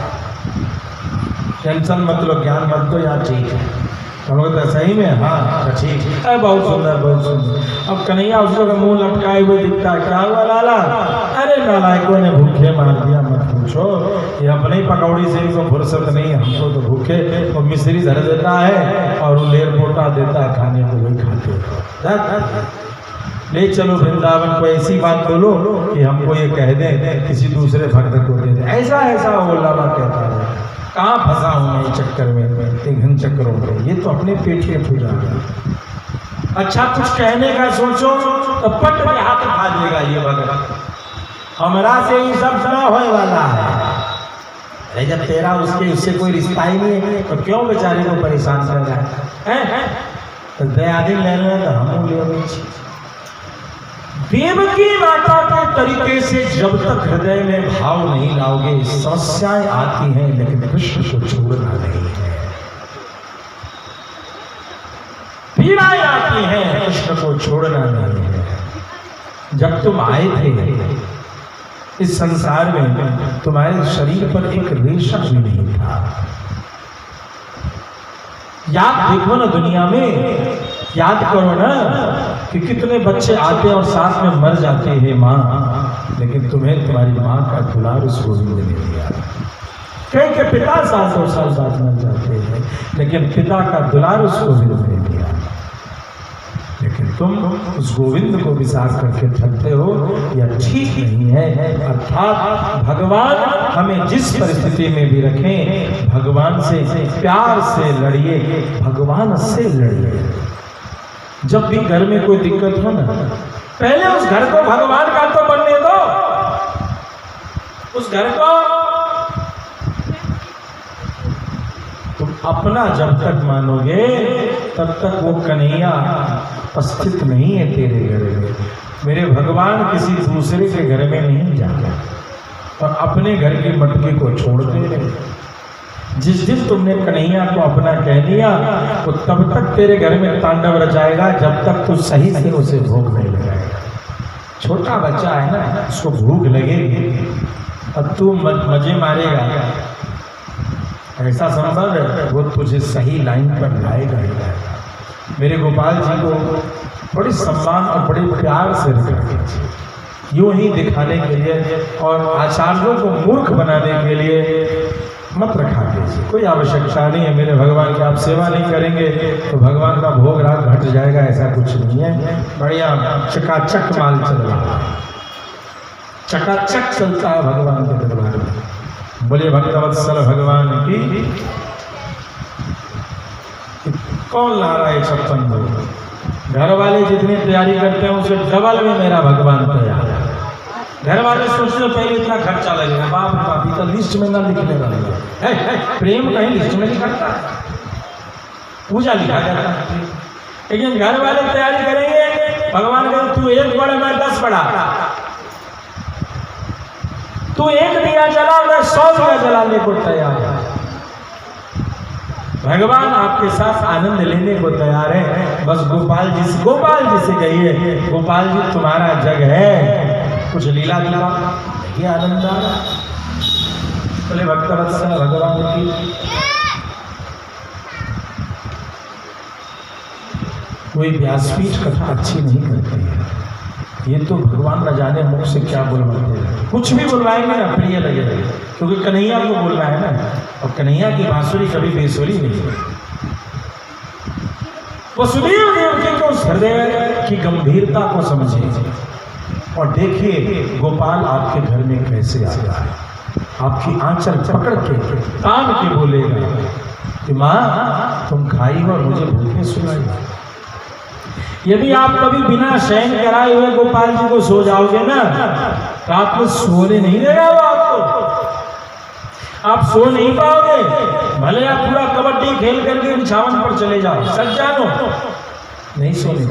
टेंशन मत लो, ज्ञान मत दो यार, ठीक है। हम लोग तो सही में हाँ ठीक है, बहुत सुंदर बहुत सुंदर। अब कन्हैया उसको मुंह लटकाए हुए दिखता, क्या हुआ लाला? अरे नालायकों ने भूखे मार दिया, मत पूछो, ये अपने ही पकौड़ी से इनको फुर्सत नहीं, हमको तो भूखे। वो मिश्री धर देता है और वो लेर पोटा देता है खाने को, वही खाते। ले चलो वृंदावन को, ऐसी बात बोलो कि हमको ये कह दें किसी दूसरे भक्त को दे दे। ऐसा ऐसा वो लाला कहता है, कहाँ फंसा हूँ मैं चक्कर में, घन चक्करों में। ये तो अपने पेट के पूजा है। अच्छा कुछ कहने का सोचो तो पट में हाथ उठा देगा ये भगत, हमरा से ये सब सुना होने वाला है। अरे जब तेरा उससे कोई रिश्ता ही नहीं है तो क्यों बेचारे को परेशान कर रहा है? तो दयादिन ले लो तो हम ले। देवकी माता के तरीके से जब तक हृदय में भाव नहीं लाओगे, समस्याएं आती हैं लेकिन कृष्ण को छोड़ना नहीं है। पीड़ाएं आती हैं, कृष्ण को छोड़ना नहीं है। जब तुम आए थे इस संसार में, तुम्हारे शरीर पर एक रेशा भी नहीं था। याद देखो ना दुनिया में, याद करो ना कि कितने बच्चे आते और साथ में मर जाते हैं माँ, लेकिन तुम्हें तुम्हारी माँ का दुलार उस गोविंद ने दिया। कई के पिता 700 साल बाद मर जाते हैं, लेकिन पिता का दुलार उस गोविंद ने दिया। लेकिन तुम उस गोविंद को विसार करके थकते हो, यह ठीक नहीं है। अर्थात भगवान हमें जिस परिस्थिति में भी रखें, भगवान से प्यार से लड़िए, भगवान से लड़िए। जब भी घर में कोई दिक्कत हो ना, पहले उस घर को भगवान का तो बनने दो। उस घर को तुम अपना जब तक मानोगे तब तक वो कन्हैया उपस्थित नहीं है तेरे घर में। मेरे भगवान किसी दूसरे के घर में नहीं जाता और अपने घर की मटकी को छोड़ते रहे। जिस दिन तुमने कन्हैया को अपना कह दिया तो तब तक तेरे घर में तांडव रचाएगा जब तक तू सही से उसे भूख नहीं लगाएगा। छोटा बच्चा है ना, उसको भूख लगेगी और तू मजे मारेगा, ऐसा संभव है? वो तुझे सही लाइन पर लाएगा ही लाएगा। मेरे गोपाल जी को बड़े सम्मान और बड़े प्यार से रखा, यूं ही दिखाने के लिए और आचार्यों को मूर्ख बनाने के लिए मत रखा कीजिए। कोई आवश्यकता नहीं है मेरे भगवान की। आप सेवा नहीं करेंगे तो भगवान का भोग राग घट जाएगा, ऐसा कुछ नहीं है। बढ़िया चकाचक माल चल रहा है, चकाचक चलता है भगवान के दरबार में। बोलिए भक्तवत्सल भगवान की। कौन ला रहा है 56 लोग? घर वाले जितनी तैयारी करते हैं उससे डबल में मेरा भगवान तैयार है। घर वाले सोचते पहले इतना खर्चा लगेगा, बाप रे बाप, तो लिस्ट में ना लिखने वाले है। प्रेम कहीं लिस्ट में नहीं करता, पूजा लिखा जाता है। लेकिन घर वाले तैयारी करेंगे, भगवान कहे तू एक बड़ा मैं 10 बड़ा, तू एक दिया जला मैं 100 दिया जलाने को तैयार है। भगवान आपके साथ आनंद लेने को तैयार है। बस गोपाल जी से कहिए, गोपाल जी तुम्हारा जग है, कुछ लीला दिला, ये आनंद आ रहा। बोले भक्तवत्सल भगवान की कोई व्यासपीठ कथा अच्छी नहीं करती है। ये तो भगवान न जाने मुख से क्या बुलवाते हैं, कुछ भी बुलवाएंगे ना प्रिय लगेगा, क्योंकि कन्हैया को बोलना है ना, और कन्हैया की बांसुरी कभी बेसुरी नहीं है। वसुदेव देवकी को हृदय की गंभीरता को समझिए और देखिए गोपाल आपके घर में कैसे आता है। आपकी आंचल पकड़ के तान के बोलेगा कि माँ तुम खाई हो और मुझे भूखे सुनाई। यदि आप कभी बिना शयन कराए हुए गोपाल जी को सो जाओगे ना, रात में सोने नहीं देगा वो आपको, आप सो नहीं पाओगे। भले आप पूरा कबड्डी खेल करके बिछावन पर चले जाओ, सच जानो नहीं सोने।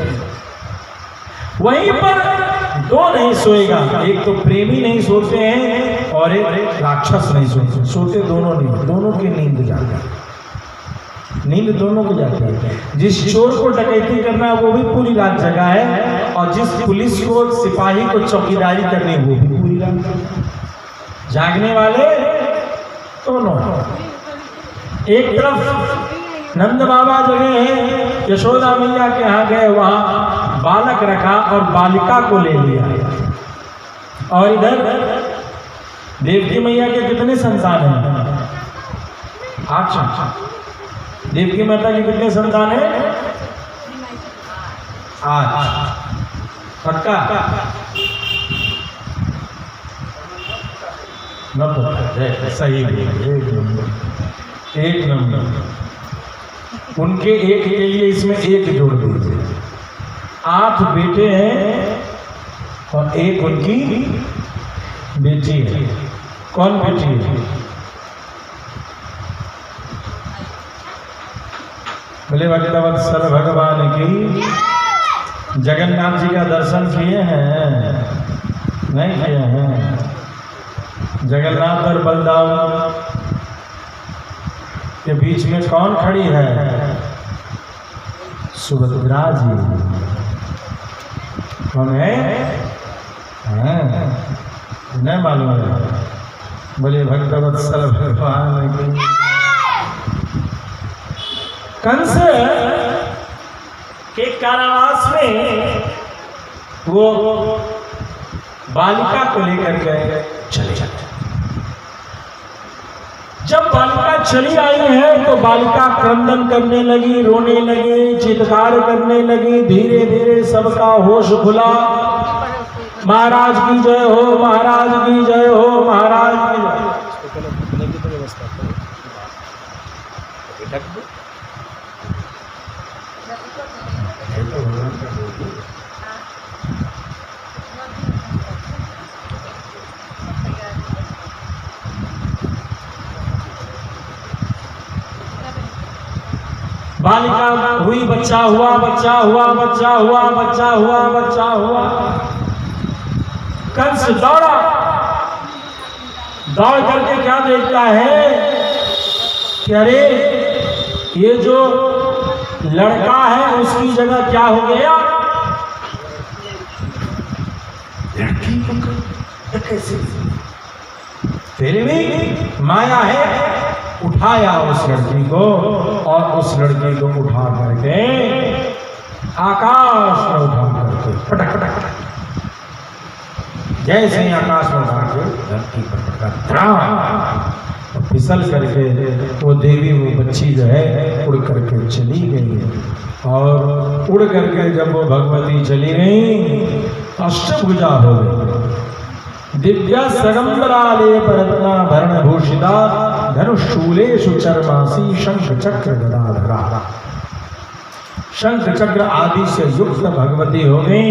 वहीं पर दो नहीं सोएगा, एक तो प्रेमी नहीं सोते हैं और एक राक्षस नहीं सोते, सोते दोनों नहीं, दोनों की नींद जाती है, नींद दोनों को जाती है। जिस चोर को डकैती करना है वो भी पूरी रात जगा है, और जिस पुलिस को सिपाही को चौकीदारी करनी है वो भी पूरी रात जागने वाले दोनों। एक तरफ नंद बाबा जगह है, यशोदा मैया के यहाँ गए, वहां बालक रखा और बालिका को ले लिया। और इधर देवकी मैया के कितने संतान हैं? 8। देवकी माता के कितने संतान है? 8। पक्का न पता, सही एक नंबर। उनके एक के लिए इसमें एक जोड़ दीजिए। 8 बेटे हैं और एक उनकी बेटी है। कौन बेटी है? बोले भक्तवत्सल भगवान की। जगन्नाथ जी का दर्शन किए हैं? नहीं किए हैं? जगन्नाथ और बलदाव के बीच में कौन खड़ी है? सुभद्रा जी। कौन है? नहीं मालूम है? बोले भक्तवत्सल भगवान की। कंस के कारावास में वो बालिका को लेकर गए, चले जाते। जब बालिका चली आई है तो बालिका क्रंदन करने लगी, रोने लगी, चित्कार करने लगी। धीरे धीरे सबका होश खुला। महाराज की जय हो, महाराज की जय हो, महाराज की जय। बालिका हुई, बच्चा हुआ, बच्चा हुआ, बच्चा हुआ, बच्चा हुआ, बच्चा हुआ। कंस दौड़ा, दौड़ करके क्या देखता है कि अरे ये जो लड़का है उसकी जगह क्या हो गया? लड़की को कैसे? फिर भी माया है। उठाया उस लड़की को और उस लड़की को उठा करके आकाश में उठा करके पटक पटक पटक, जैसे ही आकाश में उठा के धरती पर पटका, और फिसल करके वो देवी, वो बच्ची जो है उड़ करके चली गई। और उड़ करके जब वो भगवती चली गई, अष्टभुजा हो गई। दिव्या सरंबरालेप रत्नाभरण भूषिता, धनुषूलेषु चर्मासी, शंख चक्र गदाधरा। शंख चक्र आदि से युक्त भगवती हो गई।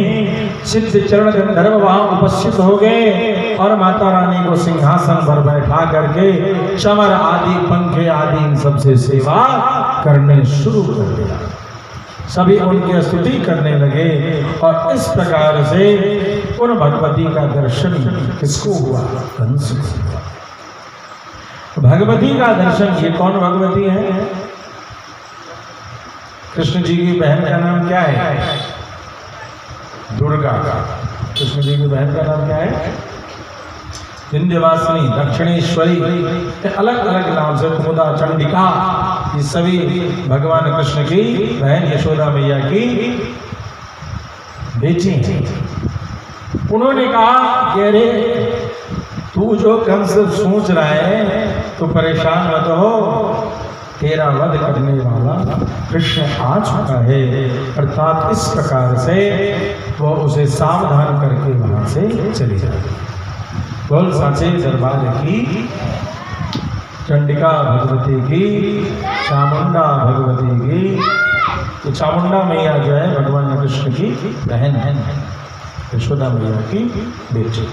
सिद्ध चरण गंधर्व वहां उपस्थित हो गए और माता रानी को सिंहासन पर बैठा करके चमर आदि पंखे आदि इन सबसे सेवा करने शुरू कर दिया। सभी उनकी स्तुति करने लगे और इस प्रकार से उन भगवती का दर्शन किसको हुआ? कंस को हुआ। भगवती का दर्शन, ये कौन भगवती है? कृष्ण जी की बहन का नाम क्या है? दुर्गा। कृष्ण जी की बहन का नाम क्या है? विंध्यवासिनी, दक्षिणेश्वरी, अलग अलग नाम से कुमुदा, चंडिका, ये सभी भगवान कृष्ण की बहन यशोदा मैया की बेटी हैं। उन्होंने कहा कि अरे तू जो कंस सोच रहा है तो परेशान मत हो, तेरा वध करने वाला कृष्ण आ चुका है। अर्थात इस प्रकार से वो उसे सावधान करके वहां से चली जाएगी। बोल साचे दरबार की, चंडिका भगवती की, चामुंडा भगवती की। तो चामुंडा मैया जो है भगवान कृष्ण की बहन है, यशोदा मैया की बेटी।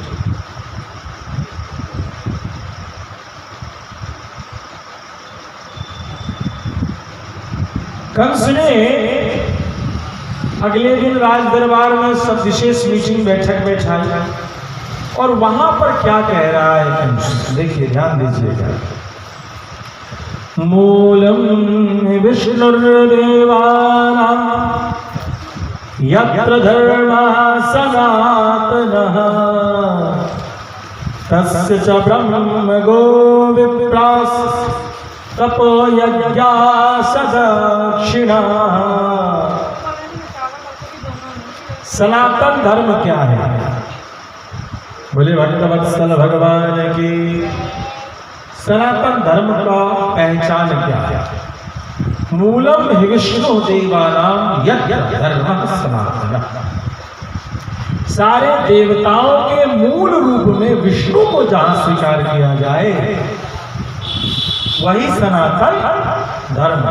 कंस ने अगले दिन राज दरबार में सब विशेष मीटिंग बैठक बैठाई और वहां पर क्या कह रहा है कंस, देखिए ध्यान दीजिएगा। मूलम विष्णुर्देवानां यत्र धर्मः सनातनः तस्य च ब्रह्म गो विप्रास् तपो यज्ञा सदक्षिणा। सनातन धर्म क्या है? बोले भक्तवत्सल भगवान की। सनातन धर्म का पहचान क्या है? मूलम हि विष्णु देवानां यज्ञ धर्म सनातन। सारे देवताओं के मूल रूप में विष्णु को जहां स्वीकार किया जाए वही सनातन धर्म।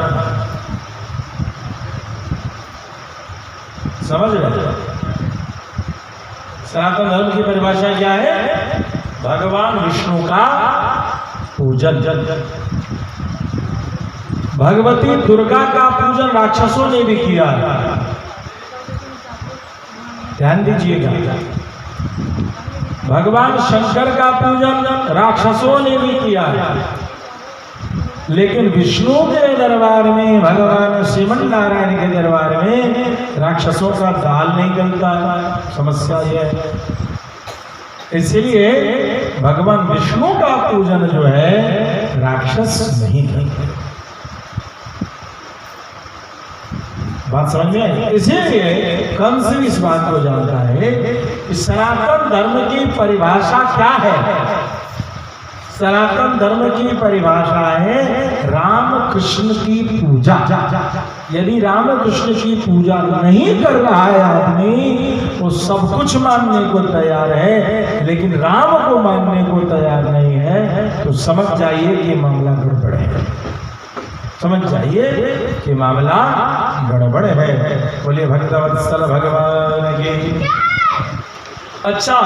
समझ रहे? सनातन धर्म की परिभाषा क्या है? भगवान विष्णु का पूजन। भगवती दुर्गा का पूजन राक्षसों ने भी किया। ध्यान दीजिएगा, भगवान शंकर का पूजन राक्षसों ने भी किया, लेकिन विष्णु के दरबार में, भगवान श्रीमन नारायण के दरबार में राक्षसों का दाल नहीं गलता। समस्या यह है, इसलिए भगवान विष्णु का पूजन जो है राक्षस नहीं करते। बात समझ में आई? इसीलिए कंस इस बात को जानता है कि सनातन धर्म की परिभाषा क्या है। सनातन धर्म की परिभाषा है राम कृष्ण की पूजा। यदि राम कृष्ण की पूजा नहीं कर रहा है आदमी, वो सब कुछ मानने को तैयार है लेकिन राम को मानने को तैयार नहीं है, तो समझ जाइए कि मामला गड़बड़ है। समझ जाइए कि मामला गड़बड़ है। बोलिए भक्तवत्सल भगवान की। अच्छा,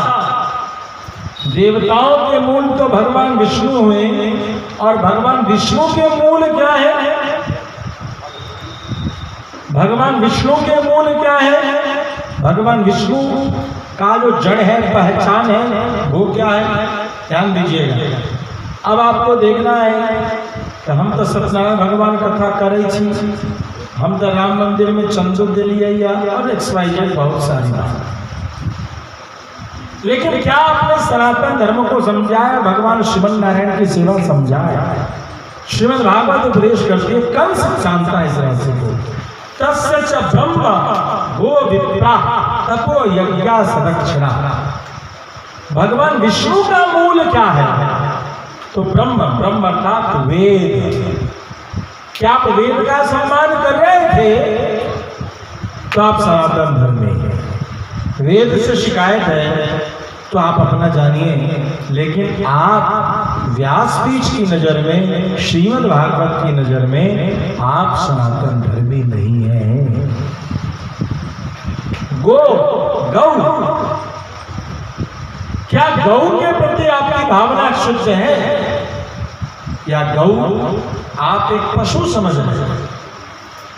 देवताओं के मूल तो भगवान विष्णु हुए और भगवान विष्णु के मूल क्या है? भगवान विष्णु के मूल क्या है? भगवान विष्णु का जो जड़ है, पहचान है, वो क्या है? ध्यान दीजिएगा। अब आपको देखना है कि हम तो सत्यनारायण भगवान कथा करे छी, हम तो राम मंदिर में चंदो दिलिए और XYZ बहुत सारी बात, लेकिन क्या आपने सनातन धर्म को समझाया? भगवान श्रीमन नारायण की सेवा समझाया? श्रीमद् भागवत उपदेश करती है, कंस जानता है इस राशि को। तस्य च ब्रह्म गो विप्रा तपो यज्ञा सदक्षिणा। भगवान विष्णु का मूल क्या है? तो ब्रह्म, ब्रह्म अर्थात वेद। क्या आप वेद का सम्मान कर रहे थे तो आप सनातन धर्म में हैं। वेद से शिकायत है तो आप अपना जानिए, लेकिन आप व्यासपीठ की नजर में, श्रीमद् भागवत की नजर में आप सनातन धर्मी नहीं हैं। गौ, क्या गौ के प्रति आपकी भावना शुद्ध है? या गौ आप एक पशु समझ रहे हैं?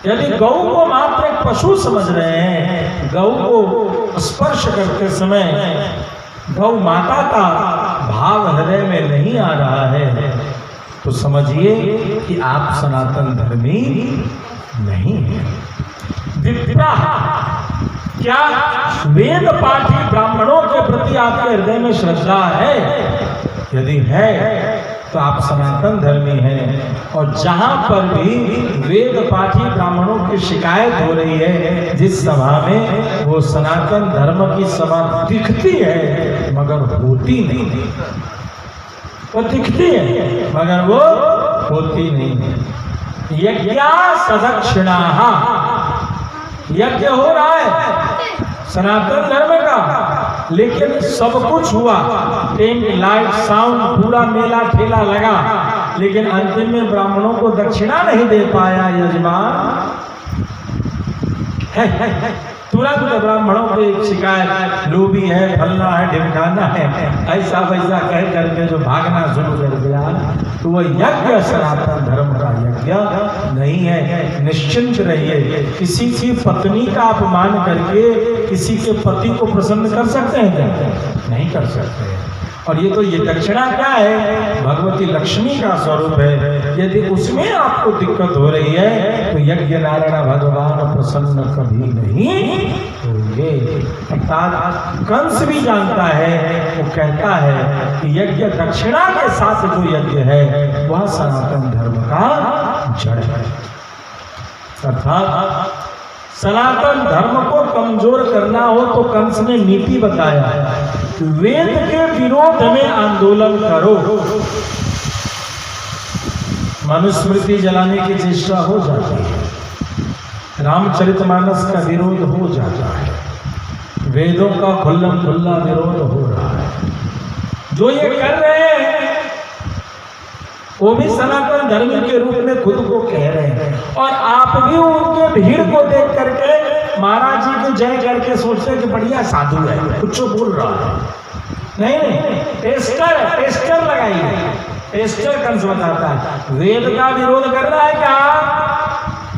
यदि गौ को मात्र एक पशु समझ रहे हैं, गौ को स्पर्श करते समय गौ माता का भाव हृदय में नहीं आ रहा है, तो समझिए कि आप सनातन धर्मी नहीं है। विप्रा, क्या वेद पाठी ब्राह्मणों के प्रति आपके हृदय में श्रद्धा है? यदि है तो आप सनातन धर्मी हैं। और जहां पर भी वेद पाठी ब्राह्मणों की शिकायत हो रही है, जिस सभा में, वो सनातन धर्म की सभा दिखती है मगर होती नहीं। वो दिखती है मगर वो होती नहीं। यज्ञ सदक्षिणा, यज्ञ हो रहा है सनातन धर्म का, लेकिन सब कुछ हुआ, टेंट लाइट साउंड पूरा मेला ठेला लगा, लेकिन अंतिम में ब्राह्मणों को दक्षिणा नहीं दे पाया यजमान। तुरंत ब्राह्मणों को एक शिकायत, लोभी है, फलना है, ढिमकाना है, ऐसा वैसा कह करके जो भागना शुरू कर दिया, तो वह यज्ञ सनातन धर्म का यज्ञ नहीं है। निश्चिंत रहिए, किसी की पत्नी का अपमान करके किसी के पति को प्रसन्न कर सकते हैं क्या? नहीं कर सकते। और ये दक्षिणा क्या है? भगवती लक्ष्मी का स्वरूप है। यदि उसमें आपको दिक्कत हो रही है तो यज्ञ नारायण भगवान प्रसन्न कभी नहीं होंगे। अर्थात कंस भी जानता है, वो कहता है कि यज्ञ दक्षिणा के साथ जो यज्ञ है वह सनातन धर्म का जड़ है। अर्थात सनातन धर्म को कमजोर करना हो तो कंस ने नीति बताया है, वेद के विरोध में आंदोलन करो। मनुस्मृति जलाने की चेष्टा हो जाती है, रामचरितमानस का विरोध हो जाता है, वेदों का खुल्लम खुल्ला विरोध हो रहा है। जो ये कर रहे हैं वो भी सनातन धर्म के रूप में खुद को कह रहे हैं, और आप भी उनके भीड़ को देख करके महाराज जी को जय करके सोचते हैं कि बढ़िया साधु है, कुछ बोल रहा है। नहीं, टेस्टर लगाइए, टेस्टर कंस बताता है वेद का विरोध कर रहा है क्या?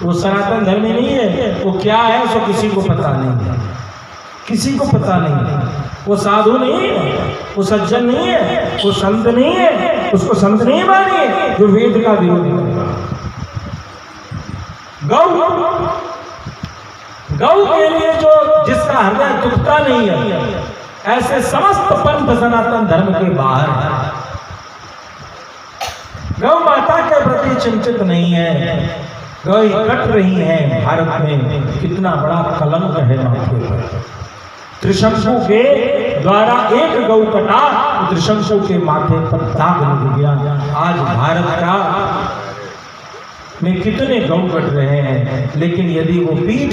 वो सनातन धर्मी नहीं है। वो क्या है सो किसी को पता नहीं है, किसी को पता नहीं है। वो साधु नहीं है, वो सज्जन नहीं है, वो संत नहीं है, उसको संत नहीं मानिए जो वेद का विरोध करेगा। गौ के लिए जो जिसका हृदय दुखता नहीं है, ऐसे समस्त पंथ सनातन धर्म के बाहर है। गौ माता के प्रति चिंतित नहीं है। गौ कट रही है भारत में, कितना बड़ा कलंक है माथे पर। त्रिशंकु के द्वारा एक गौ कटा, त्रिशंकु के माथे पर दाग लग गया। आज भारत का में कितने गौ कट रहे हैं, लेकिन यदि वो पीठ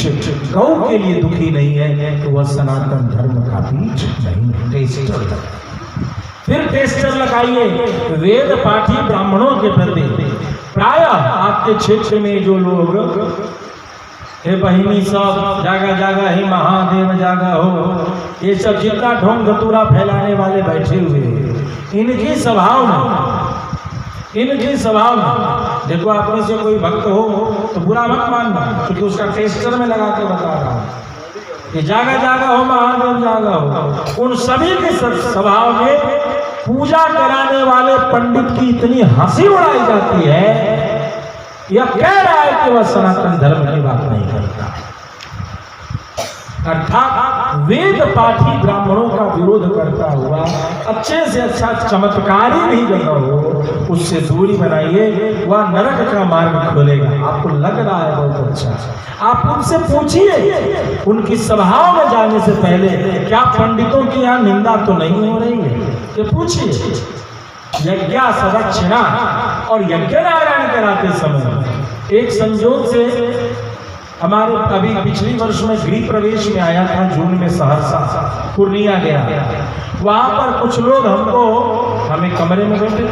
गौ के लिए दुखी नहीं है तो वह सनातन धर्म का पीठ नहीं है। टेस्टर, फिर टेस्टर लगाइए वेद पाठी ब्राह्मणों के प्रति। प्रायः आपके क्षेत्र में जो लोग हे बहिनी सब जागा जागा हे महादेव जागा हो, ये सब जितना ढोंग धतूरा फैलाने वाले बैठे हुए, इनकी स्वभाव में देखो, आप में से कोई भक्त हो तो बुरा मत मानना, क्योंकि उसका टेस्टर में लगा के बता रहा हूँ कि जागा जागा हो महादेव जागा हो। उन सभी के स्वभाव में पूजा कराने वाले पंडित की इतनी हंसी उड़ाई जाती है, यह कह रहा है कि वह सनातन धर्म की बात नहीं करता। अर्थात वेद पाठी ब्राह्मणों का विरोध करता हुआ अच्छे से अच्छा चमत्कारी भी जगह हो, उससे दूरी बनाइए, वह नरक का मार्ग खोलेगा। आपको लग रहा है बहुत अच्छा, आप उनसे पूछिए उनकी सभाओं में जाने से पहले, क्या पंडितों की यहाँ निंदा तो नहीं हो रही है, ये पूछिए। यज्ञ सदक्षिणा और यज्ञ नारायण कराते समय एक संयोग से हमारे अभी पिछले वर्ष में गृह प्रवेश में आया था, जून में सहरसा पूर्णिया गया। वहां पर कुछ लोग हमें कमरे में बैठे,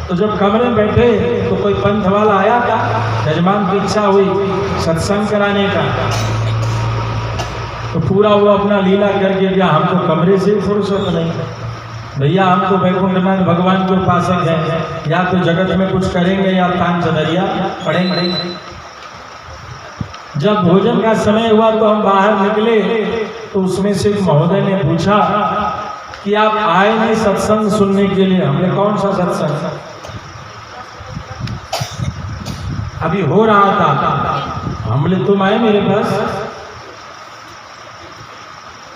तो जब कमरे में बैठे तो कोई पंथ वाला आया था, यजमान की इच्छा हुई सत्संग कराने का। तो पूरा वो अपना लीला करके गया, हमको कमरे से फुर्सत नहीं भैया, हम तो वैकुंठनाथ भगवान के उपासक हैं, या तो जगत में कुछ करेंगे या तान चदरिया पढ़ेंगे। जब भोजन का समय हुआ तो हम बाहर निकले, तो उसमें से एक महोदय ने पूछा कि आप आए नहीं सत्संग सुनने के लिए? हमने कौन सा सत्संग? अभी हो रहा था। हमने तुम आए मेरे पास?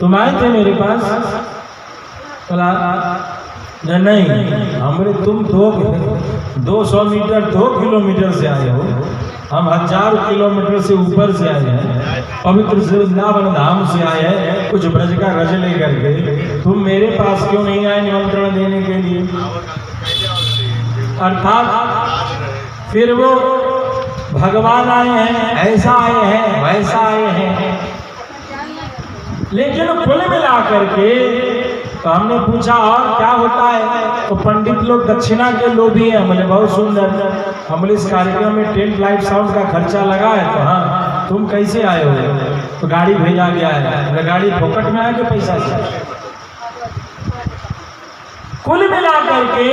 तुम आए थे मेरे पास? बोला नहीं, हमने तुम 200 मीटर 2 किलोमीटर से आए हो, हम 1000 किलोमीटर से ऊपर से आए हैं, पवित्र वृंदावन धाम से आए हैं, कुछ ब्रज का रज लेकर के। तुम मेरे पास क्यों नहीं आए निमंत्रण देने के लिए? अर्थात फिर वो भगवान आए हैं, ऐसा आए हैं, वैसा आए हैं। लेकिन कुल मिला करके तो हमने पूछा और क्या होता है? तो पंडित लोग दक्षिणा के लोभी हैं। हमने बहुत सुंदर, हमने इस कार्यक्रम में टेंट लाइट साउंड का खर्चा लगा है। तो हाँ, तुम कैसे आए हो? तो गाड़ी भेजा गया है। गाड़ी फोकट में आया कि पैसा से? कुल मिला करके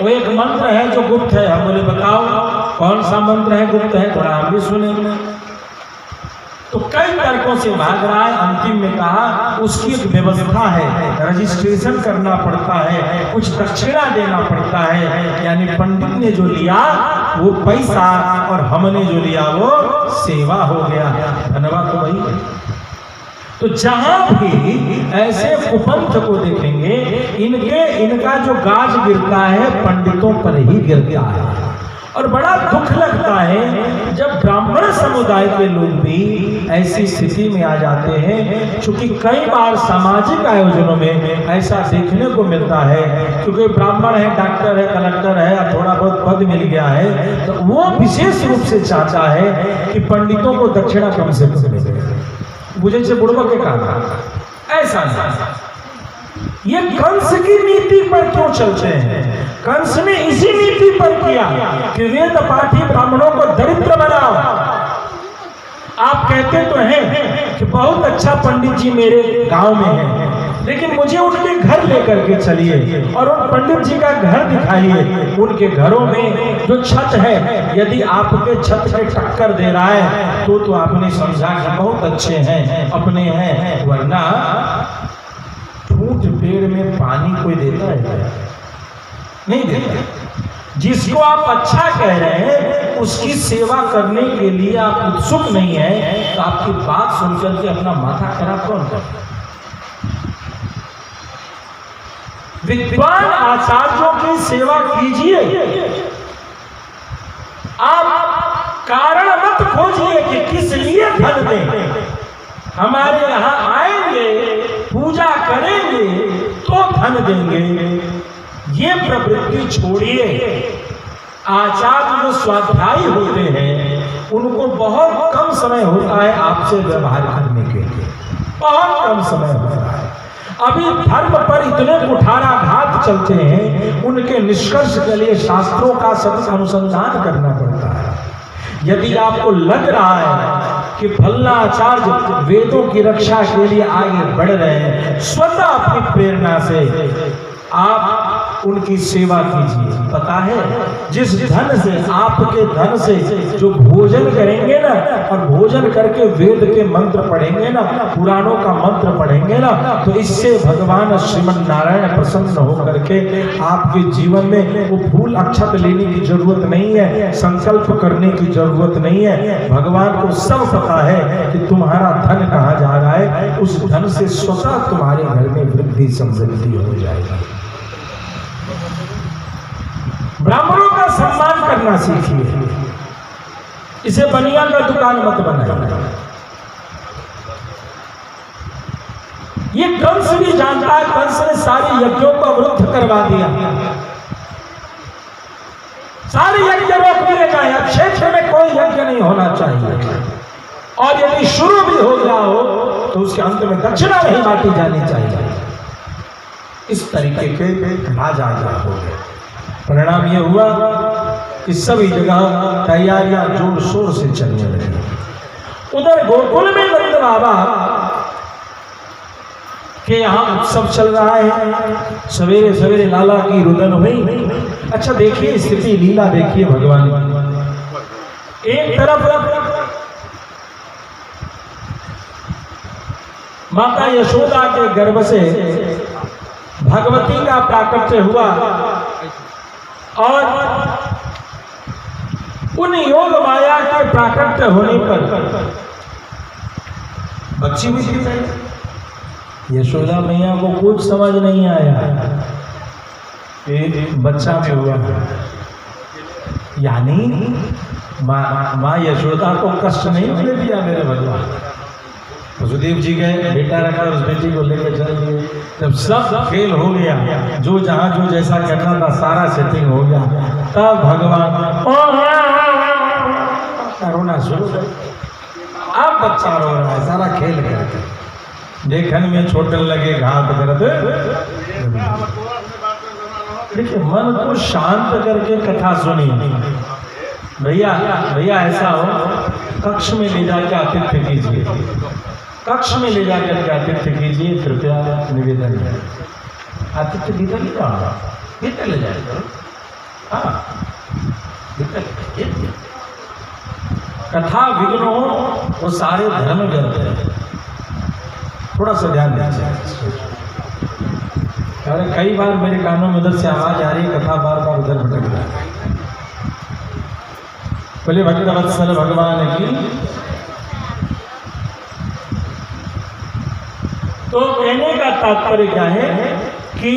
वो एक मंत्र है जो गुप्त है। हम बोले बताओ कौन सा मंत्र है गुप्त है, थोड़ा हम भी सुने। तो कई तर्कों से भाग रहा है। अंतिम में कहा उसकी एक व्यवस्था है, रजिस्ट्रेशन करना पड़ता है, कुछ दक्षिणा देना पड़ता है। यानी पंडित ने जो लिया वो पैसा और हमने जो लिया वो सेवा हो गया। धन्यवाद। तो वही तो जहां भी ऐसे कुपंथ को देखेंगे, इनका जो गाज गिरता है पंडितों पर ही गिरता है। और बड़ा दुख लगता है जब ब्राह्मण समुदाय के लोग भी ऐसी स्थिति में आ जाते हैं। क्योंकि कई बार सामाजिक आयोजनों में ऐसा देखने को मिलता है, क्योंकि ब्राह्मण है, डॉक्टर है, कलेक्टर है, थोड़ा बहुत पद मिल गया है, तो वो विशेष रूप से चाहता है कि पंडितों को दक्षिणा कम से कम मिले। मुझे से बुढ़वा के कहा ऐसा नहीं। ये कंस की नीति पर क्यों चलते हैं? कंस ने इसी नीति पर किया कि वेद पाठी ब्राह्मणों को दरिद्र बनाओ। आप कहते तो हैं कि बहुत अच्छा पंडित जी मेरे गांव में है, लेकिन मुझे उनके घर लेकर के चलिए और उन पंडित जी का घर दिखाइए। उनके घरों में जो छत है, यदि आपके छत से टक्कर दे रहा है तो आपने समझा कि बहुत अच्छे हैं, अपने हैं, वरना फूट पेड़ में पानी कोई देता है क्या? नहीं देता। जिसको आप अच्छा कह रहे हैं उसकी सेवा करने के लिए आप उत्सुक नहीं है, तो आपकी बात सुनकर के अपना माथा खराब कौन करता? विद्वान आचार्यों की सेवा कीजिए। आप कारण मत खोजिए कि किस लिए धन दें। हमारे यहाँ आएंगे, पूजा करेंगे तो धन देंगे, ये प्रवृत्ति छोड़िए। आचार्य जो स्वाध्यायी होते हैं उनको बहुत कम समय होता है आपसे व्यवहार करने के लिए, बहुत कम समय होता है। अभी धर्म पर इतने कुठाराघात चलते हैं, उनके निष्कर्ष के लिए शास्त्रों का सतत अनुसंधान करना पड़ता है। यदि आपको लग रहा है कि फल्ला आचार्य वेदों की रक्षा के लिए आगे बढ़ रहे हैं, स्वतः अपनी प्रेरणा से आप उनकी सेवा कीजिए। पता है, जिस धन से, आपके धन से जो भोजन करेंगे ना, और भोजन करके वेद के मंत्र पढ़ेंगे ना, पुराणों का मंत्र पढ़ेंगे ना, तो इससे भगवान श्रीमन नारायण प्रसन्न होकर के आपके जीवन में वो फूल अक्षत लेने की जरूरत नहीं है, संकल्प करने की जरूरत नहीं है। भगवान को सब पता है कि तुम्हारा धन कहाँ जा रहा है, उस धन से स्वतः तुम्हारे घर में वृद्धि समृद्धि हो जाएगी। ब्राह्मणों का सम्मान करना सीखिए, इसे बनिया का दुकान मत बनाइए। ये कंस भी जानता है, कंस ने सारे यज्ञों को अवरुद्ध करवा दिया, सारे यज्ञ रोक दिए गए। अब क्षेत्र में कोई यज्ञ नहीं होना चाहिए, और यदि शुरू भी हो गया हो तो उसके अंत में दक्षिणा नहीं बांटी जानी चाहिए। इस तरीके के राजा हो गए। परिणाम यह हुआ कि सभी जगह तैयारियां जोर शोर से चलने लगी। उधर गोकुल में नंद बाबा कि यहाँ उत्सव चल रहा है, सवेरे सवेरे लाला की रुदन हुई। अच्छा देखिए स्थिति, लीला देखिए भगवान। एक तरफ माता यशोदा के गर्भ से भगवती का प्राकट्य हुआ और उन योग माया के प्राकट्य होने पर बच्ची भी थी। यशोदा मैया को कुछ समझ नहीं आया कि बच्चा भी हुआ, यानी माँ यशोदा को कष्ट नहीं मिले दिया मेरे भगवान। वसुदेव जी गए, बेटा रखा, उस बेटी को लेकर चल गए। जब सब खेल हो गया, जो जहां जो जैसा करना था सारा सेटिंग हो गया, तब भगवान रोना शुरू। अब बच्चा रो रहा है, सारा खेल गया। देखने में छोटन लगे, घात करते। देखिए मन को शांत करके कथा सुनी। भैया भैया ऐसा हो, कक्ष में ले जाकर आतिथ्य कीजिए, कक्ष में ले जाकर के आतिथ्य कीजिए, कृपया निवेदन है। आतिथ्य भीतर नहीं जाऊंगा, भीतर ले जाएगा। हाँ कथा विघ्न हो वो सारे धर्म व्यर्थ है। थोड़ा सा ध्यान दीजिए। अरे कई बार मेरे कानों में उधर से आवाज आ रही है, कथा बार बार उधर भटक रहा है। बोले भक्तवत्सल भगवान की। तो कहने का तात्पर्य क्या है कि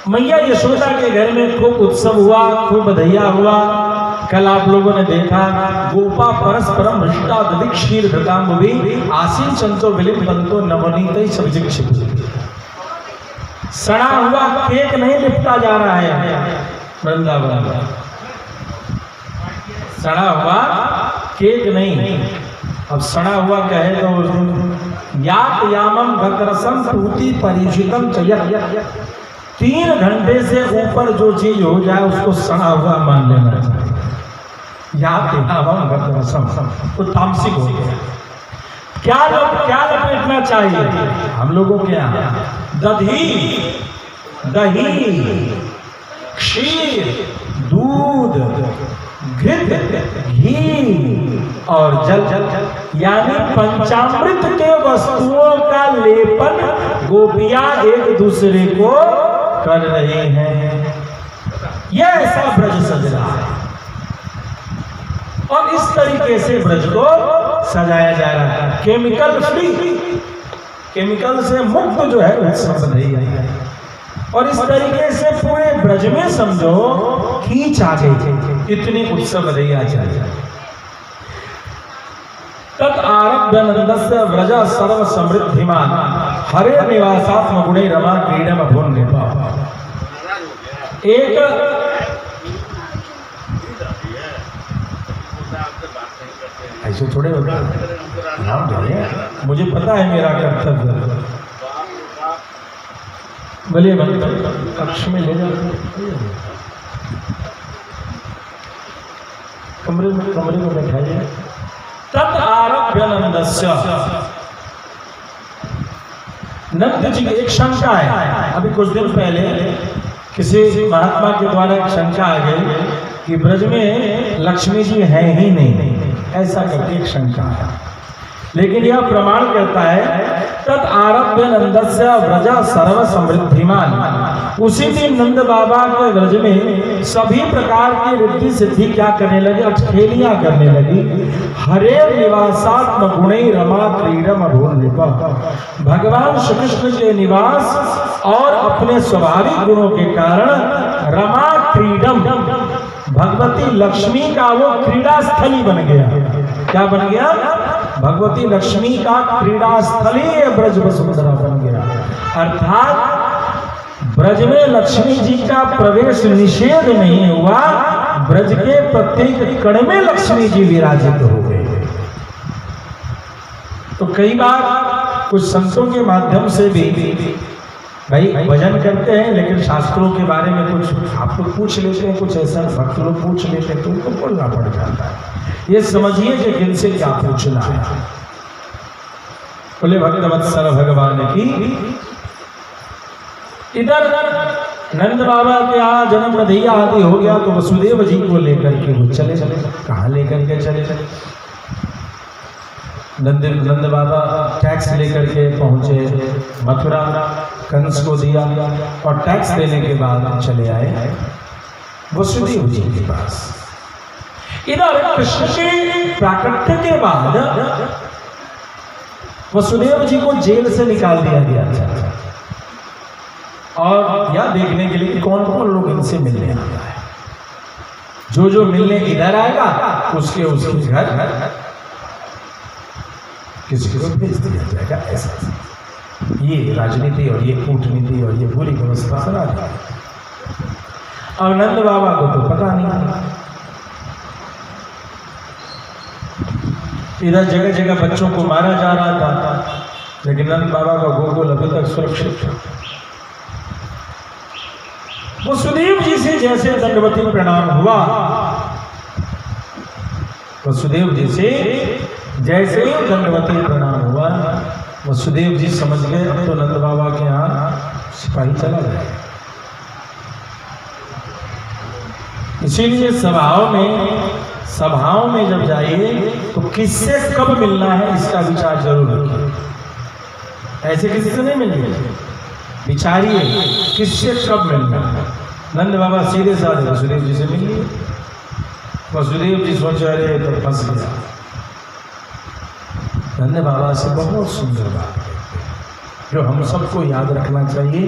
मैया यशोदा के घर में खूब उत्सव हुआ, खूब बधैया हुआ। कल आप लोगों ने देखा गोपा परस्परम भ्रष्टा दधि क्षीर धृतांबुभि आसीन चंतो विलिप बंतो नवनीत सब्जिक्षित। सड़ा हुआ केक नहीं लिपटा जा रहा है वृंदावन में, सड़ा हुआ केक नहीं। अब सड़ा हुआ कहे तो उस दिन यात यामम भद्रसम पूति परिचितम चयत, 3 घंटे से ऊपर जो चीज हो जाए उसको सड़ा हुआ मान लेना चाहिए। यात यामम भद्रसम तो तामसिक हो गया। क्या लपेटना चाहिए हम लोगों के यहाँ? दही, क्षीर, दूध, घी और जल, यानी पंचामृत के वस्तुओं का लेपन गोपियां एक दूसरे को कर रहे हैं। यह ऐसा ब्रज सज रहा है और इस तरीके से ब्रज को सजाया जा रहा है। केमिकल फ्री, केमिकल से मुक्त जो है उत्सव नहीं है। और इस तरीके से पूरे ब्रज में समझो खींच आ गई, इतनी उत्सव नहीं आ जाए। तत् आरभ्य नंदस्य व्रज सर्व समृद्धिमान हरे निवासात्म गुणे रमा क्रीडम भुन निपा। एक ऐसे थोड़े होगा, मुझे पता है मेरा कर्तव्य। बोलिए कक्ष में ले जाते, कमरे में बैठाइए। तत् आरभ्य नंदस्य, नंद जी की एक शंका है। अभी कुछ दिन पहले किसी महात्मा के द्वारा एक शंका आ गई कि ब्रज में लक्ष्मी जी है ही नहीं, ऐसा करके एक शंका है। लेकिन यह प्रमाण करता है तत् आरभ्य नंदस्य व्रज सर्व समृद्धिमान। उसी दिन नंद बाबा के व्रज में सभी प्रकार की रिद्धि सिद्धि क्या करने लगे? अठखेलियां करने लगी। हरे निवासात्म गुणे रमा क्रीडम भून निपा। भगवान श्री कृष्ण के निवास और अपने स्वाभाविक गुणों के कारण रमा क्रीडम, भगवती लक्ष्मी का वो क्रीड़ा स्थली बन गया। क्या बन गया? भगवती लक्ष्मी का क्रीड़ा स्थली ब्रज वसुंधरा बन गया। अर्थात ब्रज में लक्ष्मी जी का प्रवेश निषेध नहीं हुआ, ब्रज के प्रत्येक कण में लक्ष्मी जी विराजित हो गए। तो कई बार कुछ संतों के माध्यम से भी भाई भजन करते हैं लेकिन शास्त्रों के बारे में कुछ आप लोग पूछ लेते हैं, कुछ ऐसा भक्त लोग पूछ लेते हैं तो उनको बोलना पड़ जाता है। ये समझिए कि किनसे क्या पूछना है। बोले भक्तवत्सल भगवान की। इधर नंद बाबा के यहाँ जन्म रधिया आदि हो गया तो वसुदेव जी को लेकर के वो चले। कहाँ लेकर के चले? नंद बाबा टैक्स लेकर के पहुंचे मथुरा, कंस को दिया और टैक्स देने के बाद चले आए वसुदेव जी के पास। इधर कृष्ण के प्राकट्य के बाद वसुदेव जी को जेल से निकाल दिया गया था और यह देखने के लिए कौन कौन लोग इनसे मिलने आता है। जो मिलने इधर आएगा उसके घर किसी को भेज दिया जाएगा। ऐसा ये राजनीति और ये कूटनीति और ये बुरी व्यवस्था चला रहा है। और नंद बाबा को तो पता नहीं। इधर जगह जगह बच्चों को मारा जा रहा था लेकिन नंद बाबा का गोकुल अभी तक सुरक्षित था। वसुदेव जी से जैसे दंडवती प्रणाम हुआ, वसुदेव जी से जैसे दंडवती प्रणाम हुआ, वसुदेव जी समझ गए अब तो नंद बाबा के यहाँ सिपाही चला गया। इसीलिए सभाओं में जब जाइए तो किससे कब मिलना है इसका विचार जरूर रखिए। ऐसे किसी से नहीं मिलिए, विचारिए किससे कब मिलना है। नंद बाबा सीधे साधे वसुदेव जी से मिलिए। वसुदेव जी सोच रहे तो फंस गया। नंद बाबा से बहुत सुंदर बात है जो हम सबको याद रखना चाहिए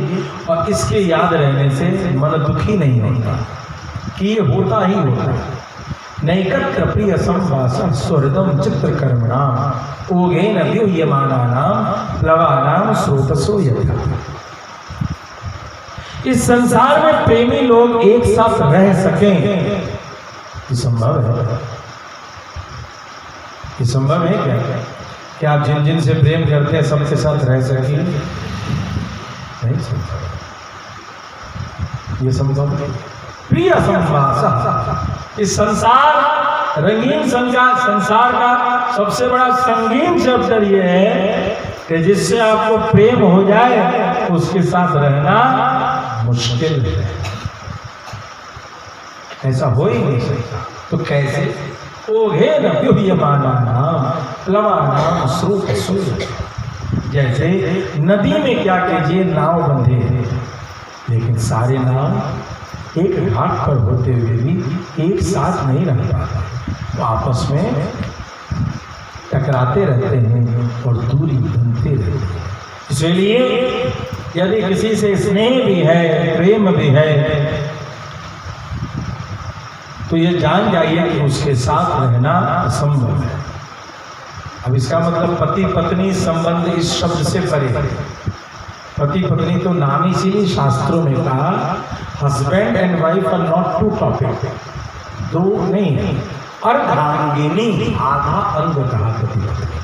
और इसके याद रहने से मन दुखी नहीं होता कि ये होता ही होता है। नैकत्र प्रिय संवासम सुहृदम चित्रकर्मणाम ओघेन व्यूह्यमानानाम प्लवानाम स्रोतसो यथा। इस संसार में प्रेमी लोग एक साथ रह सकें ये संभव है? ये संभव है क्या कि आप जिन से प्रेम करते हैं सबके साथ रह सकें? नहीं संभव। ये संभव नहीं। प्रिय संवास, इस संसार रंगीन संसार का सबसे बड़ा संगीन चैप्टर ये है कि जिससे आपको प्रेम हो जाए उसके साथ रहना मुश्किल है। ऐसा हो ही नहीं सकता। तो कैसे? ओघेन व्यूह्यमानानाम प्लवानाम स्रोतसो। जैसे नदी में क्या कीजिए नाव बंधे हैं लेकिन सारे नाव एक घाट पर होते हुए भी एक साथ नहीं रह पाते, तो आपस में टकराते रहते हैं और दूरी बनते रहते हैं। इसलिए यदि किसी से स्नेह भी है प्रेम भी है तो ये जान जाइए कि उसके साथ रहना असंभव है। अब इसका मतलब पति पत्नी संबंध इस शब्द से परे। पति पत्नी तो नाम इसीलिए शास्त्रों में कहा husband and wife are not two topic, दो नहीं, अर्धांगिनी आधा अंग कहा पति पत्नी।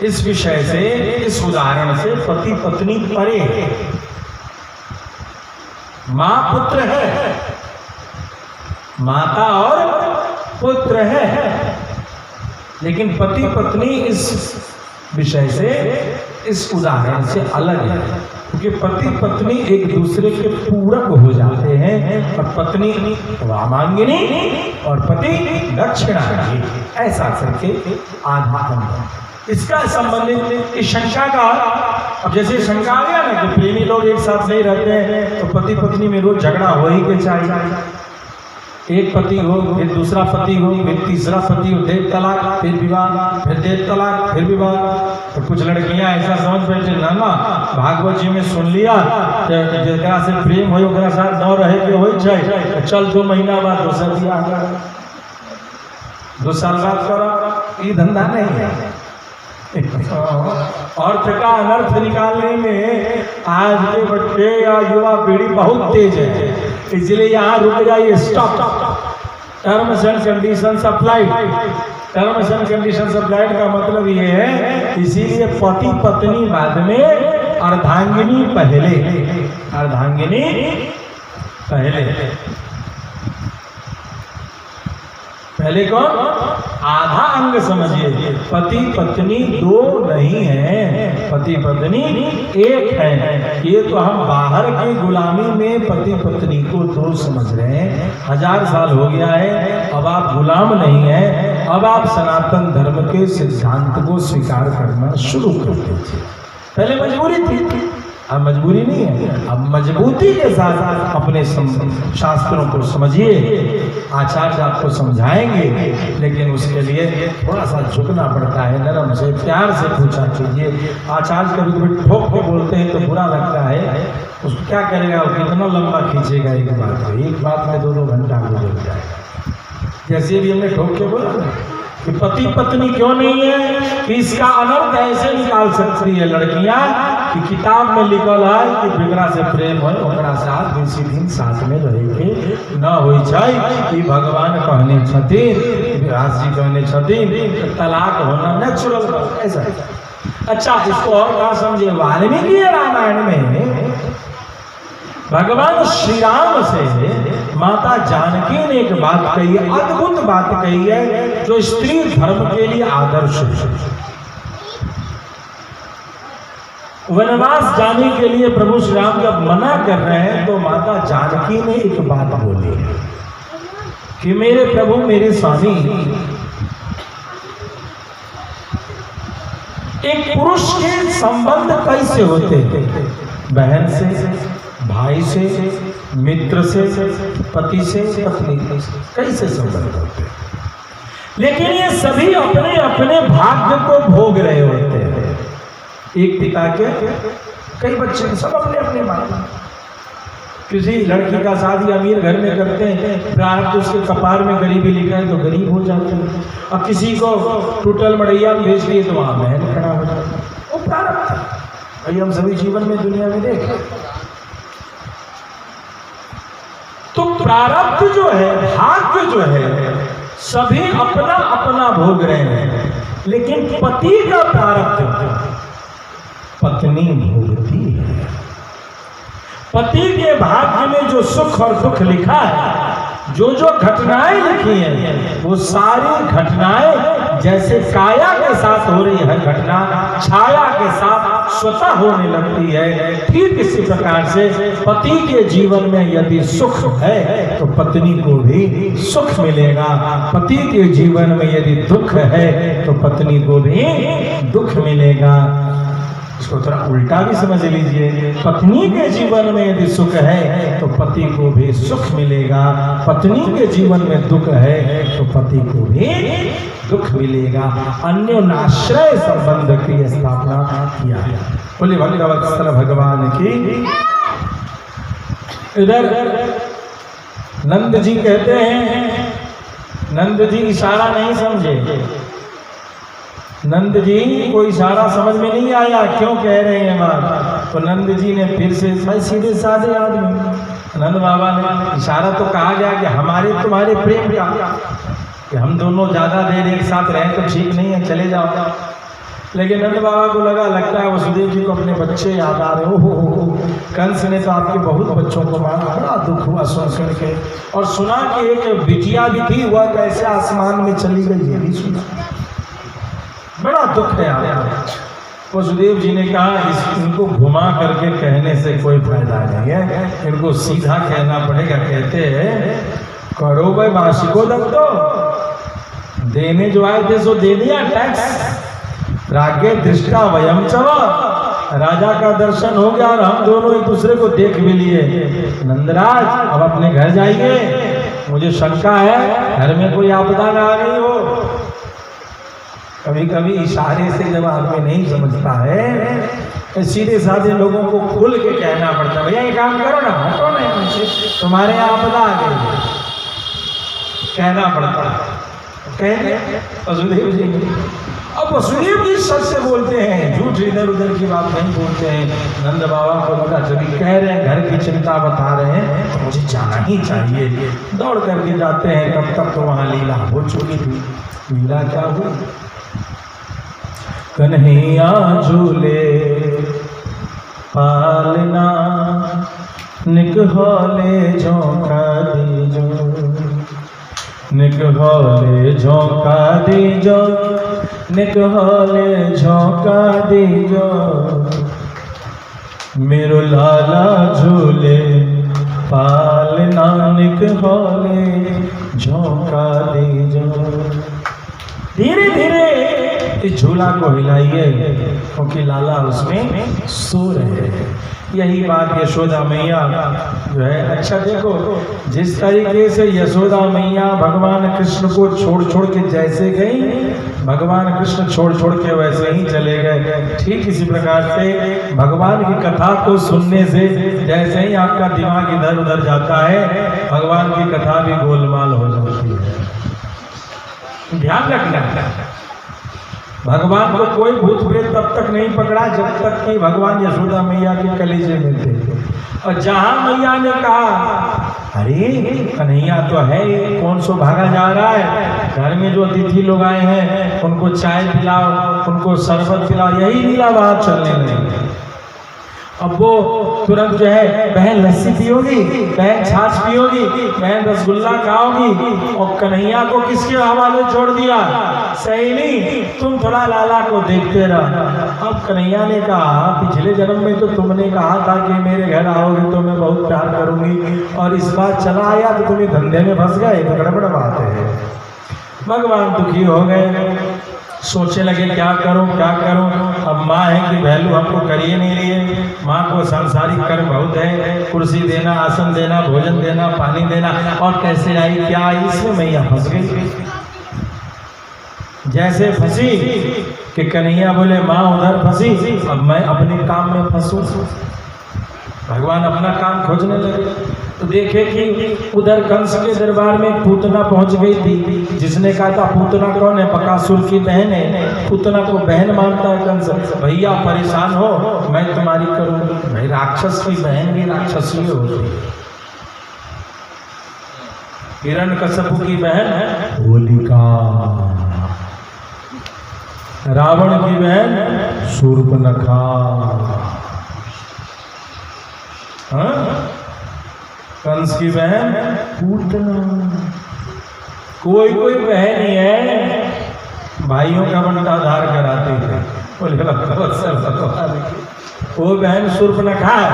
इस विषय से, इस उदाहरण से पति पत्नी परे है। मां पुत्र है, माता और पुत्र है, लेकिन पति पत्नी इस विषय से, इस उदाहरण से अलग है क्योंकि पति पत्नी एक दूसरे के पूरक हो जाते हैं और पत्नी वामांगिनी और पति दक्षिणांगी, ऐसा करके आधा अंग। इसका संबंधित इस शंका का, अब जैसे शंका आ गया ना कि प्रेमी लोग एक साथ नहीं रहते हैं तो पति पत्नी में रोज झगड़ा हो ही के चाहिए। एक पति हो, फिर दूसरा पति हो, फिर तीसरा पति हो, देर तलाक, फिर विवाह, फिर देर तलाक, फिर विवाह। तो कुछ लड़कियां ऐसा समझ बैठे ना भागवत जी में सुन लिया जरा से प्रेम हो ओकरा साथ न रहे के हो जाए, चल 2 महीना बाद दोसर दिया 2 साल बाद करो, ये धंधा नहीं है। अर्थ का अनर्थ निकालने में आज के बच्चे या युवा पीढ़ी बहुत तेज है, इसलिए यहाँ रुक जाइए। Stop, terms and conditions apply. Terms and conditions applied का मतलब ये है, इसीलिए पति पत्नी बाद में, अर्धांगिनी पहले। अर्धांगिनी पहले। पहले कौन? आधा अंग समझिए, पति पत्नी दो नहीं है, पति पत्नी एक है। ये तो हम बाहर की गुलामी में पति पत्नी को दो समझ रहे हैं। 1000 साल हो गया है, अब आप गुलाम नहीं है, अब आप सनातन धर्म के सिद्धांत को स्वीकार करना शुरू कर दीजिए। पहले मजबूरी थी, अब मजबूरी नहीं है, अब मजबूती के साथ अपने शास्त्रों को समझिए। आचार्य आपको समझाएंगे, लेकिन उसके लिए थोड़ा सा झुकना पड़ता है, नरम से प्यार से पूछा कीजिए। आचार्य कभी कभी ठोक के बोलते हैं तो बुरा लगता है, उसको क्या करेगा, वो कितना लंबा खींचेगा एक बात में 2-2 घंटा गुजर जाएगा। जैसे भी हमने ठोक के बोला कि पति पत्नी क्यों नहीं है, कि इसका अनर्थ ऐसे निकाल सकती है लड़कियां कि किताब में लिखल है कि बिगड़ा से प्रेम है, ओकरा साथ बेसी दिन साथ में रहेंगे न हो जाए। कि भगवान कहने छथिन, व्यास जी कहने छथिन, तलाक होना नेचुरल ऐसा। अच्छा, इसको और कहा समझे, वाल्मीकि रामायण में भगवान श्री राम से माता जानकी ने एक बात कही है, अद्भुत बात कही है, जो स्त्री धर्म के लिए आदर्श है। वनवास जाने के लिए प्रभु श्री राम जब मना कर रहे हैं तो माता जानकी ने एक बात बोली है कि मेरे प्रभु, मेरे स्वामी, एक पुरुष के संबंध कैसे होते हैं? बहन से, भाई से, मित्र से, पति से, पत्नी से, कैसे संबंध होते हैं? लेकिन ये सभी अपने अपने भाग्य को भोग रहे होते हैं। एक पिता के कई बच्चे, सब अपने अपने भाग्य। किसी लड़की का शादी अमीर घर में करते हैं, प्रारब्ध उसके कपार में गरीबी लिखा है तो गरीब हो जाते हैं, और किसी को टूटल मड़ैया में भेज दिए तो वहां महल खड़ा हो जाता है। वो प्रारब्ध है भाई, हम सभी जीवन में दुनिया में देखें तो प्रारब्ध जो है, भाग्य जो है, सभी अपना अपना भोग रहे हैं। लेकिन पति का प्रारब्ध पत्नी भोगती है। पति के भाग्य में जो सुख और दुख लिखा है, जो जो घटनाएं लिखी हैं, वो सारी घटनाएं जैसे काया के साथ हो रही है घटना, छाया के साथ स्वतः होने लगती है। ठीक इसी प्रकार से पति के जीवन में यदि सुख है तो पत्नी को भी सुख मिलेगा, पति के जीवन में यदि दुख है तो पत्नी को भी दुख मिलेगा। इसको थोड़ा उल्टा भी समझ लीजिए, पत्नी के जीवन में यदि सुख है तो पति को भी सुख मिलेगा, पत्नी के जीवन में दुख है तो पति को भी दुख मिलेगा। अन्योन्याश्रय संबंध की स्थापना किया है। बोले भक्तवत्सल भगवान की। इधर नंद जी कहते हैं, नंद जी इशारा नहीं समझे, नंद जी को इशारा समझ में नहीं आया, क्यों कह रहे हैं बात। तो नंद जी ने फिर से, भाई सीधे साधे आदमी, नंद बाबा ने इशारा तो कहा गया कि हमारे तुम्हारे प्रेम का, कि हम दोनों ज्यादा देर एक साथ रहें तो ठीक नहीं है, चले जाओ। लेकिन नंद बाबा को लगता है वसुदेव जी को अपने बच्चे याद आ रहे। हो कंस ने तो आपके बहुत बच्चों को मारा, बड़ा दुख हुआ सुन के। और सुना कि एक बिटिया भी थी, वह कैसे आसमान में चली गई, ये भी सुना। बड़ा दुख है आप। वसुदेव जी ने कहा इनको घुमा करके कहने से कोई फायदा नहीं है, इनको सीधा कहना पड़ेगा। कहते हैं करो भाई वासी को दब दो, देने जो आए थे सो दे दिया टैक्स। रागे दृष्टा वयम चवा, राजा का दर्शन हो गया और हम दोनों एक दूसरे को देख भी लिए। नंदराज अब अपने घर जाइए, मुझे शंका है घर में कोई आपदा ना आ गई हो। कभी कभी इशारे से जब आदमी नहीं समझता है तो सीधे साधे लोगों को खुल के कहना पड़ता है, भैया ये काम करो ना, हटो ना हमसे, तुम्हारे यहाँ आपदा आ गई, कहना पड़ता है। कहेंगे वसुदेव जी, अब वसुदेव जी सच से बोलते हैं, झूठ इधर उधर की बात नहीं बोलते हैं। नंद बाबा को लगा जब कह रहे हैं, घर की चिंता बता रहे हैं तो मुझे जाना ही चाहिए। दौड़ करके जाते हैं, तब तक तो वहाँ लीला हो चुकी थी। लीला क्या हुई? कन्हैया झूले पालना, निक होले झोंका दीजो, निक होले झोंका दीजो, निक होले झोंका दीजो, मेरो लाला झूले पालना, निक होले झोंका दीजो। धीरे धीरे इस झूला को हिलाइए, क्योंकि लाला उसमें सो रहे हैं। यही बात यशोदा मैया जो है, अच्छा देखो जिस तरीके से यशोदा मैया भगवान कृष्ण को छोड़ छोड़ के जैसे गई, भगवान कृष्ण छोड़ छोड़ के वैसे ही चले गए। ठीक इसी प्रकार से भगवान की कथा को सुनने से जैसे ही आपका दिमाग इधर उधर जाता है, भगवान की कथा भी गोलमाल हो जाती है। ध्यान रखना, भगवान को कोई भूत प्रेत तब तक नहीं पकड़ा जब तक कि भगवान यशोदा मैया के कलीजे में थे। और जहां मैया ने कहा अरे कन्हैया तो है, कौन सो भागा जा रहा है, घर में जो अतिथि लोग आए हैं उनको चाय पिलाओ, उनको शरबत पिलाओ, यही लीला बात चलने लगी। अब वो तुरंत जो है, बहन लस्सी पियोगी, बहन छाछ पियोगी, बहन रसगुल्ला खाओगी, और कन्हैया को किसके हवाले छोड़ दिया? सहेली तुम थोड़ा लाला को देखते रहो। अब कन्हैया ने कहा पिछले जन्म में तो तुमने कहा था कि मेरे घर आओगे तो मैं बहुत प्यार करूंगी, और इस बार चला आया तो तुम्हें धंधे में फंस गए, तो गड़बड़ बात है। भगवान दुखी हो गए, सोचने लगे क्या करूं क्या करूं। अब माँ है कि वैल्यू हमको करिए नहीं लिए, माँ को सांसारिक कर्म बहुत है, कुर्सी देना, आसन देना, भोजन देना, पानी देना, और कैसे आई क्या आई, इसमें मैया फंस गई। जैसे फंसी कि कन्हैया बोले माँ उधर फंसी, अब मैं अपने काम में फंसू। भगवान अपना काम खोजने लगे तो देखे कि उधर कंस के दरबार में पूतना पहुंच गई थी। जिसने कहा था पूतना कौन है? बकासुर की बहन है। पूतना को बहन मानता है कंस। भैया परेशान हो, मैं तुम्हारी करूंगी। भाई राक्षस की बहन भी राक्षसी होती है। हिरण्यकश्यप की बहन है होलिका, रावण की बहन शूर्पणखा, कंस की बहन पूतना। कोई कोई बहन ही है भाइयों का बंटाधार कराते थे। वो बहन शूर्पणखा है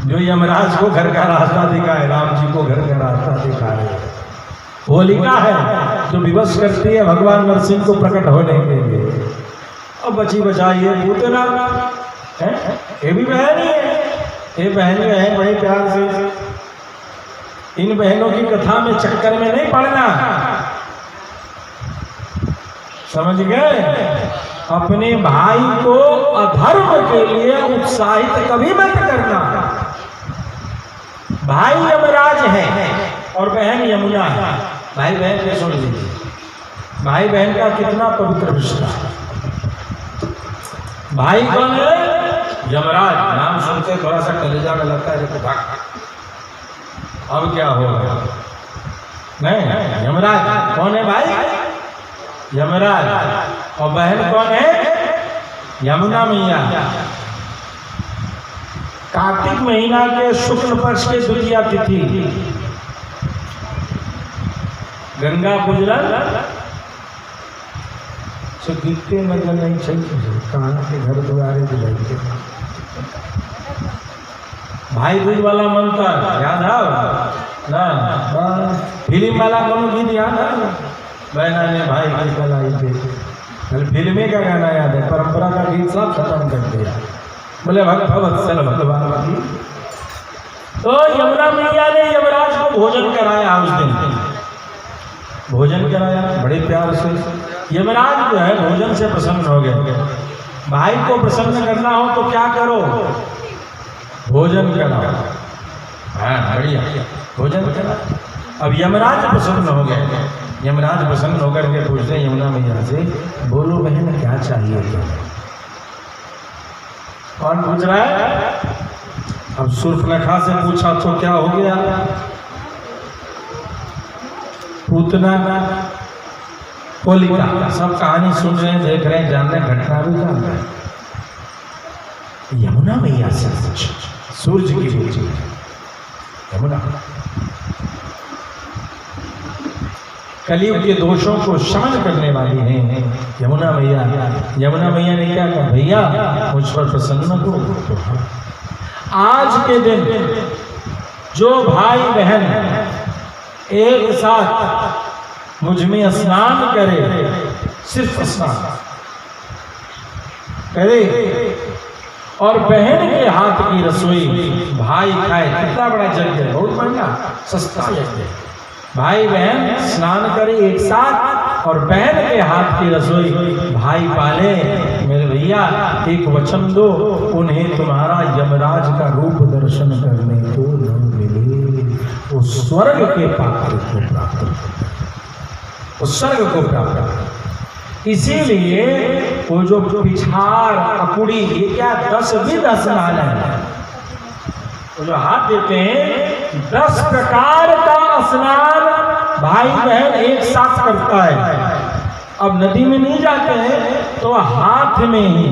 जो यमराज को घर का रास्ता दिखाए, राम जी को घर का रास्ता दिखाए। होलिका है जो विवश करती है भगवान नरसिंह को प्रकट होने के लिए। अब बची बचाइए पूतना है, ये भी बहन ही है। ये बहन जो है बड़े प्यार से, इन बहनों की कथा में चक्कर में नहीं पड़ना, समझ गए? अपने भाई को अधर्म के लिए उत्साहित कभी मत करना। भाई यमराज है और बहन यमुना है। भाई बहन के सुन लीजिए, भाई बहन का कितना पवित्र रिश्ता। भाई कौन है? यमराज। नाम सुनते थोड़ा सा कलेजा में लगता है देखो भाग। अब क्या होगा? नहीं, यमराज कौन है भाई? यमराज। और बहन कौन है? यमुना मैया। कार्तिक महीना के शुक्ल पक्ष के द्वितीया तिथि गंगा पूजन से दिखते नजर नहीं चाहिए। कहाँ के घर द्वारे दिलाइए। भाई दूज वाला मंत्र याद है ना? फिल्म वाला कौन गीत याद है? बहना ने भाई की कलाई पे। फिल्मी का गाना याद है? परंपरा का गीत सब खत्म कर दिया। बोले भक्त वत्सल भगवान। तो यमुना मैया ने यमराज को भोजन कराया। उस दिन भोजन कराया बड़े प्यार से। यमराज जो है भोजन से प्रसन्न हो गए। भाई को प्रसन्न करना हो तो क्या करो? भोजन कराओ। हाँ बढ़िया, भोजन कराओ। अब यमराज प्रसन्न हो गए। यमराज प्रसन्न होकर के पूछते यमुना मैया से, बोलो बहन क्या चाहिए? कौन पूछ रहा है? अब शूर्पणखा से पूछा तो क्या हो गया? पूतना होलिका, सब कहानी सुन रहे हैं, देख रहे हैं, जान रहे हैं, घटना भी जान रहे हैं। यमुना मैया से सूरज की बेटी यमुना कलयुग के दोषों को शमन करने वाली हैं यमुना मैया। यमुना मैया ने क्या कहा, भैया मुझ पर प्रसन्न हो। आज के दिन जो भाई बहन एक साथ मुझ में स्नान करे, सिर्फ स्नान करे और बहन के हाथ की रसोई भाई खाए, कितना बड़ा यज्ञ है, बहुत महंगा सस्ता यज्ञ है। भाई बहन स्नान करे एक साथ और बहन के हाथ की रसोई भाई पाले। मेरे भैया एक वचन दो, उन्हें तुम्हारा यमराज का रूप दर्शन करने को न मिले, वो स्वर्ग के पात्र को प्राप्त करते, वो स्वर्ग को प्राप्त। इसीलिए वो जो पिछाड़ अकुड़ी, ये क्या 10 भी 10 नाल है, वो जो हाथ देते हैं 10 प्रकार का स्नान भाई बहन एक साथ करता है। अब नदी में नहीं जाते हैं तो हाथ में ही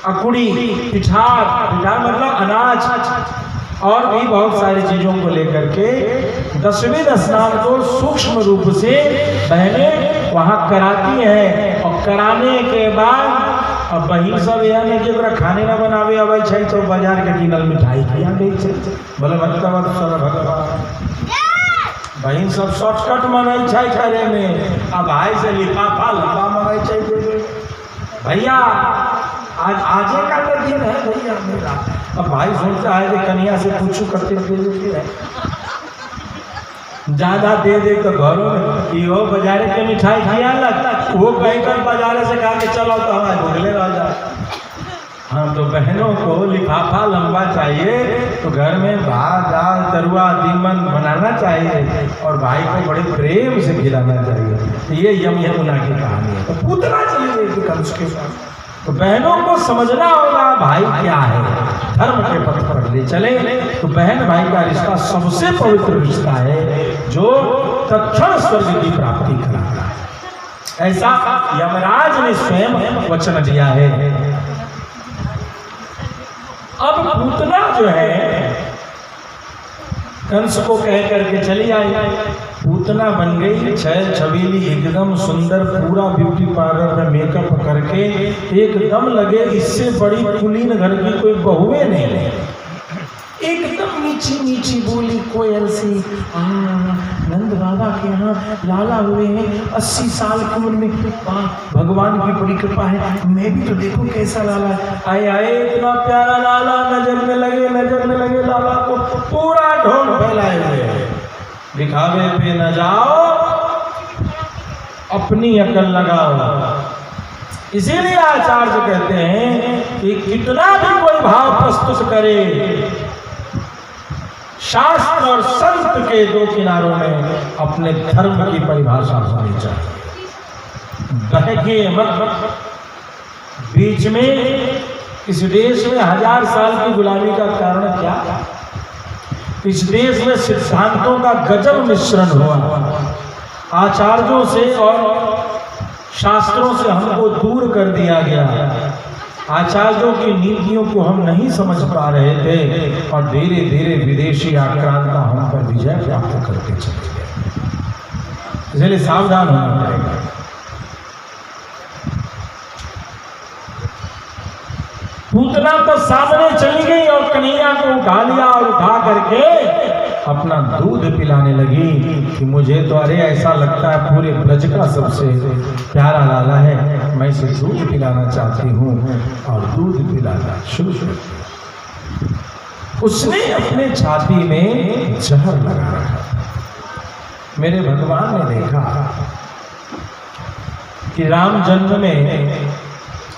अकुड़ी, पिछाड़ मतलब अनाज और भी बहुत सारी चीजों को लेकर के 10वें स्नान को सूक्ष्म रूप से बहनें वहां कराती हैं। और कराने के बाद अब बहिन सब यह नहीं कि ओकरा खाने ना बनावे अबै छै तो बाजार के किनल मिठाई खिया दै छै, बोले मतलब भगवान बहिन सब शॉर्टकट मनै छै करे में। अब भाई से लिफाफा लंबा मनै छै भैया, आजे का तो दिन है भैया मेरा। अब भाई सोचता है कि कन्या से पूछू करते दे ज्यादा दे दे तो घरों में यो बाजारे के मिठाई खिया लग, वो कहीं कर बाजारे से कहा कि चलो तो हमारे भूगले रह जाए। हाँ, तो बहनों को लिफाफा लंबा चाहिए तो घर में भात दाल तरुआ तीमन बनाना चाहिए और भाई को बड़े प्रेम से खिलाना चाहिए। ये यमुना की कहानी है। तो पूतना चाहिए कंस के साथ, तो बहनों को समझना होगा भाई क्या है, धर्म के पथ पर ले चले। तो बहन भाई का रिश्ता सबसे पवित्र रिश्ता है जो तत्क्षण स्वर्ग की प्राप्ति कराता है। ऐसा यमराज ने स्वयं वचन दिया है। अब पूतना जो है कंस को कह करके चली आई, पूतना बन गई, छैल छबीली एकदम सुंदर, पूरा ब्यूटी पार्लर में मेकअप करके एकदम लगे इससे बड़ी कुलीन घर की कोई बहुएं नहीं। एकदम मीठी मीठी बोली कोयल सी, नंद बाबा के यहाँ लाला हुए हैं 80 साल की उम्र में, भगवान की बड़ी कृपा है, मैं भी तो देखो कैसा लाला है। आए आए इतना प्यारा लाला, नजर में लगे लाला को पूरा ढोल फैलाए हुए। दिखावे पे न जाओ, अपनी अकल लगाओ। इसीलिए आचार्य कहते हैं कि कितना भी कोई भाव प्रस्तुत करे, शास्त्र और संत के दो किनारों में अपने धर्म की परिभाषा होनी चाहिए। बहके मत। बीच में इस देश में 1000 साल की गुलामी का कारण क्या? इस देश में सिद्धांतों का गजब मिश्रण हुआ, आचार्यों से और शास्त्रों से हमको दूर कर दिया गया। आचार्यों की नीतियों को हम नहीं समझ पा रहे थे और धीरे धीरे विदेशी आक्रांता हम पर विजय प्राप्त करके चले गए। इसलिए सावधान होना पड़ेगा। पूतना तो सामने चली गई और कन्हैया को उठा लिया और उठा करके अपना दूध पिलाने लगी कि मुझे तो अरे ऐसा लगता है पूरे ब्रज का सबसे प्यारा लाला है, मैं इसे दूध पिलाना चाहती हूँ। और दूध पिलाना शुरू कर दिया। उसने अपने छाती में जहर लगा रखा। मेरे भगवान ने देखा कि राम जन्म में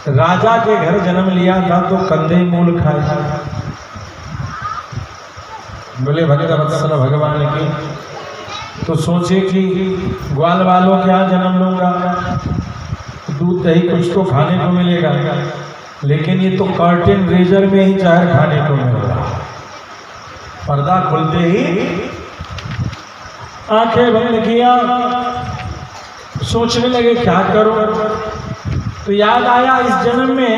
राजा के घर जन्म लिया था तो कंधे मूल खाया। बोले भगवान की तो सोचे कि ग्वाल वालों के यहाँ जन्म लूंगा, दूध दही कुछ तो खाने को मिलेगा, लेकिन ये तो कर्टेन रेजर में ही जहर खाने को मिलेगा। पर्दा खुलते ही आंखें बंद किया, सोचने लगे क्या करो, तो याद आया इस जन्म में,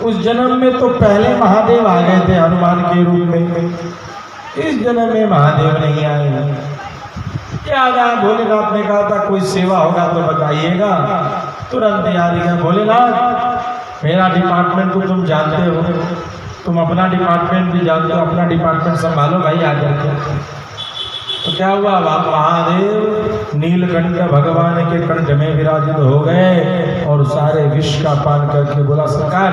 उस जन्म में तो पहले महादेव आ गए थे हनुमान के रूप में, इस जन्म में महादेव नहीं आए। याद आया भोलेनाथ ने कहा था कोई सेवा होगा तो बताइएगा। तुरंत याद आया भोलेनाथ मेरा डिपार्टमेंट तो तुम जानते हो, तुम अपना डिपार्टमेंट भी जानते हो, अपना डिपार्टमेंट संभालो भाई आ जाके। तो क्या हुआ, महादेव नीलकंठ भगवान के कंठ में विराजित हो गए और सारे विष का पान करके बोला सरकार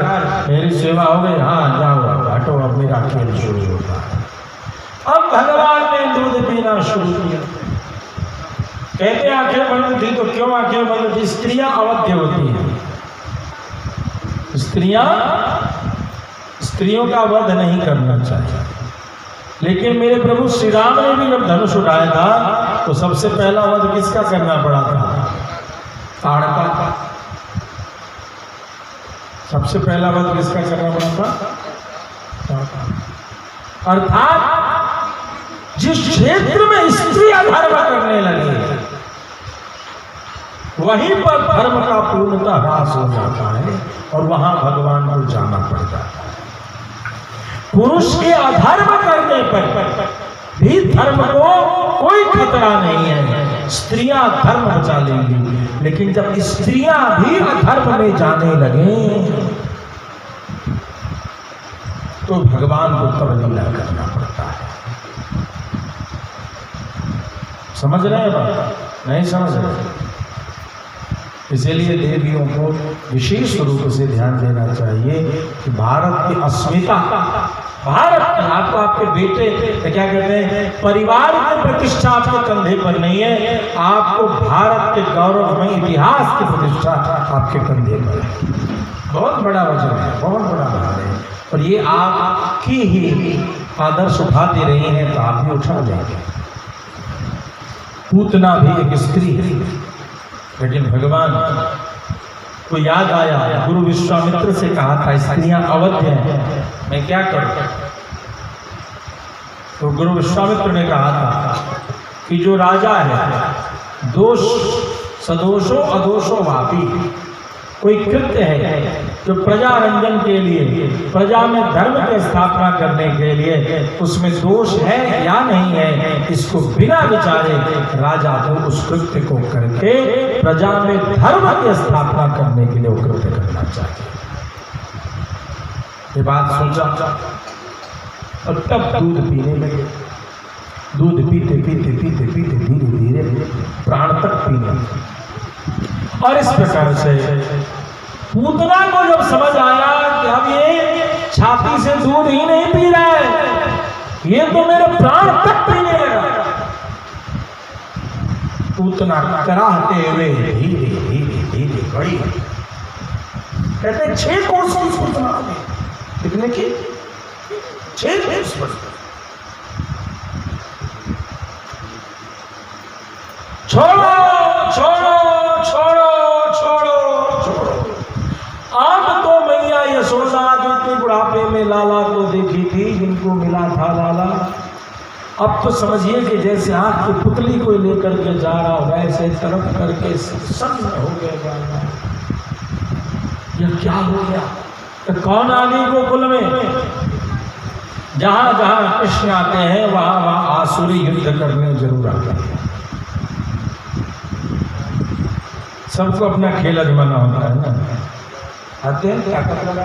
मेरी सेवा हो गई, हाँ जाओ हटो अब मेरा खेल शुरू होता है। अब भगवान ने दूध पीना शुरू किया। कहते आंखें बंद थी, तो क्यों आंखें बंद थी? स्त्रियां अवध्य होती हैं, स्त्रियों का वध नहीं करना चाहिए। लेकिन मेरे प्रभु श्री राम ने भी जब धनुष उठाया था तो सबसे पहला वध किसका करना पड़ा था? ताड़का का। सबसे पहला वध किसका करना पड़ा था? अर्थात जिस क्षेत्र में स्त्री अधर्म करने लगी वहीं पर धर्म का पूर्णतः ह्रास हो जाता है और वहां भगवान को जाना पड़ता है। पुरुष के अधर्म करने पर भी धर्म को कोई खतरा नहीं है, स्त्रियां धर्म बचा लेंगी। लेकिन जब स्त्रियां भी अधर्म में जाने लगे तो भगवान को तब लीला करना पड़ता है। समझ रहे हैं बात? नहीं समझ रहे? इसीलिए देवियों को विशेष रूप से ध्यान देना चाहिए कि भारत की अस्मिता, भारत आपको आपके बेटे क्या कहते हैं, परिवार की प्रतिष्ठा आपके कंधे पर नहीं है, आपको भारत के गौरवमय इतिहास की प्रतिष्ठा आपके कंधे पर है। बहुत बड़ा वजन है, बहुत बड़ा भार है, और ये आपकी ही आदर्श उठाते रहे हैं तो आप भी उठा जाएंगे। पूतना भी एक स्त्री है, लेकिन भगवान को याद आया, गुरु विश्वामित्र से कहा था स्त्रियां अवध्य हैं, मैं क्या करूं? तो गुरु विश्वामित्र ने कहा था कि जो राजा है दोष सदोषो अदोषो वापी, कोई कृत्य है जो प्रजा रंजन के लिए, प्रजा में धर्म की स्थापना करने के लिए उसमें दोष है या नहीं है, इसको बिना विचारे राजा को उस कृत्य को करके प्रजा में धर्म की स्थापना करने के लिए वो कृत्य करना चाहिए। ये बात सोचा और तब दूध पीने लगे। दूध पीते पीते पीते पीते धीरे धीरे प्राण तक पीने लगे। और इस प्रकार से पूतना को जब समझ आया कि अब ये छाती से दूध ही नहीं पी रहा है, ये तो मेरे प्राण तक पीने लगा। पूतना कराहते हुए धीरे धीरे धीरे गई। कहते 6 कोस की पूतना में, कितने की? 6 कोस। छोड़ो छोड़ो छोड़ो छोड़ो छोड़ो। अब तो मैया यशोदा जो बुढ़ापे में लाला को देखी थी, जिनको मिला था लाला, अब तो समझिए कि जैसे आंख की पुतली को लेकर के जा रहा हो वैसे तरफ करके सन्न हो गए। यह क्या हो गया? तो कौन आ गई गोकुल में? जहां जहां कृष्ण आते हैं वहां वहां आसुरी युद्ध करने जरूर आते हैं। सबको अपना खेल अजमाना होता है ना, आते हैं ताकत लगा।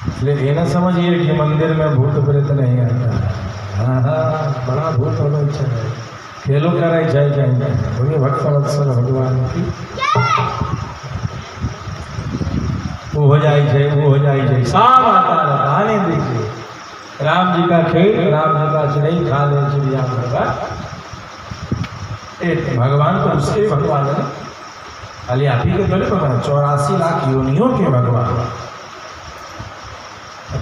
इसलिए ये ना समझिए कि मंदिर में भूत प्रेत नहीं आता। हाँ हाँ, बड़ा भूत होना इच्छा है, खेलों का जय जाएंगे बोलिए भक्त वत्सल भगवान की वो हो जाए जय, वो हो जाए जय, सब आता रहता। आने दीजिए, राम जी का खेल, राम जी का चिड़ई खा ले चिड़िया भगवान। भगवान तो उसके भगवान है, खाली आप ही के थोड़े भगवान, 84 लाख योनियों के भगवान।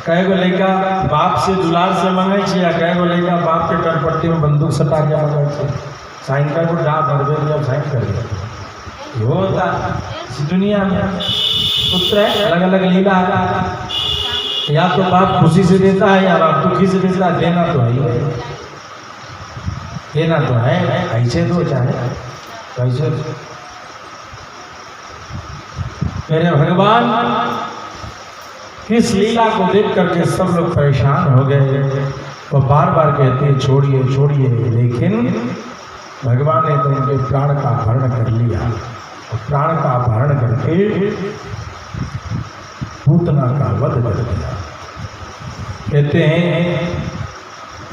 कई गो लड़का बाप से दुलार से मंगे छे, कई गो लड़का बाप के करपट्टी में बंदूक सटा के मंगे छे। साइन का को डा भरबे जब साइन कर दिया होता इस दुनिया में। पुत्र है, अलग अलग लीला है, या तो बाप खुशी से देता है या बाप दुखी से देता है। देना तो है ही, देना तो है, ऐसे तो चाहे कैसे? मेरे भगवान इस लीला को देख करके सब लोग परेशान हो गए। वो बार बार कहते हैं छोड़िए छोड़िए, लेकिन भगवान ने तो उनके प्राण का अपहरण कर लिया। और प्राण का अपहरण करके पूतना का वध कर दिया। कहते हैं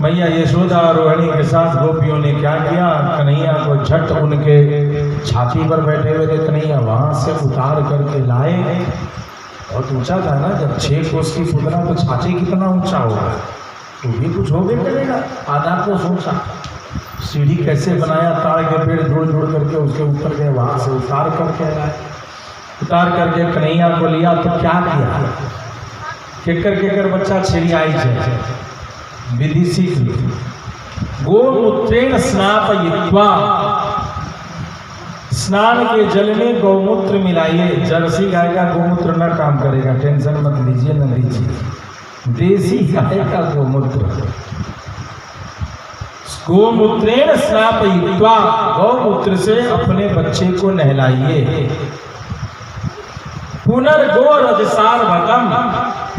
मैया यशोदा और रोहिणी के साथ गोपियों ने क्या किया, कन्हैया को झट उनके छाती पर बैठे हुए थे कन्हैया वहां से उतार करके लाए। बहुत ऊंचा था ना, जब 6 कोस की पूतना तो छाती कितना ऊंचा होगा, तो भी कुछ हो गया करेगा। आधा को सोचा सीढ़ी कैसे बनाया, ताड़ के पेड़ जोड़ जोड़ करके उसके ऊपर गए, वहां से उतार करके लाए। उतार करके कन्हैया को लिया तो क्या किया, केकर बच्चा छिड़ी आई है विधि सीख ली। गोमूत्रेण स्नापयित्वा, स्नान के जल में गौमूत्र मिलाइए। जर्सी गाय का गोमूत्र न काम करेगा, टेंशन मत लीजिए, न लीजिए। देसी गाय का गोमूत्र, गोमूत्रेण स्नापयित्वा, गौमूत्र से अपने बच्चे को नहलाइए। पुनर्गो रजसार्भकम,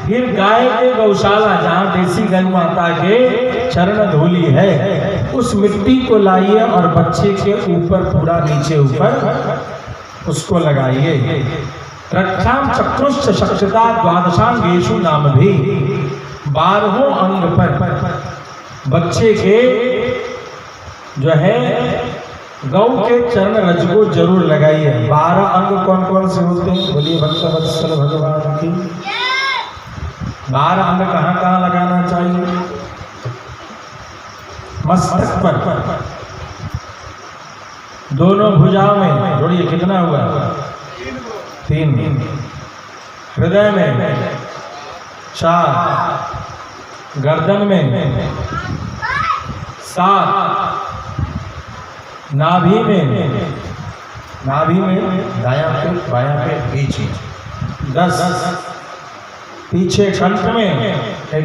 फिर गाय के गौशाला जहाँ देसी गौ माता के चरण धूलि है, उस मिट्टी को लाइए और बच्चे के ऊपर पूरा नीचे ऊपर उसको लगाइए। रक्षाम चक्रुश्च शक्षता द्वादशांगेषु नाम भी, 12 अंग पर बच्चे के जो है गौ के चरण रज को जरूर लगाइए। 12 अंग कौन कौन से होते हैं, बोलिए भक्तवत्सल भगवान की। 12 अंग कहाँ कहाँ लगाना चाहिए, मस्तक पर, दोनों भुजाओं में, जोड़िए कितना हुआ, 3, हृदय में 4, गर्दन में 7, नाभि में दायां पे बायां पे बीच 10, पीछे कंठ में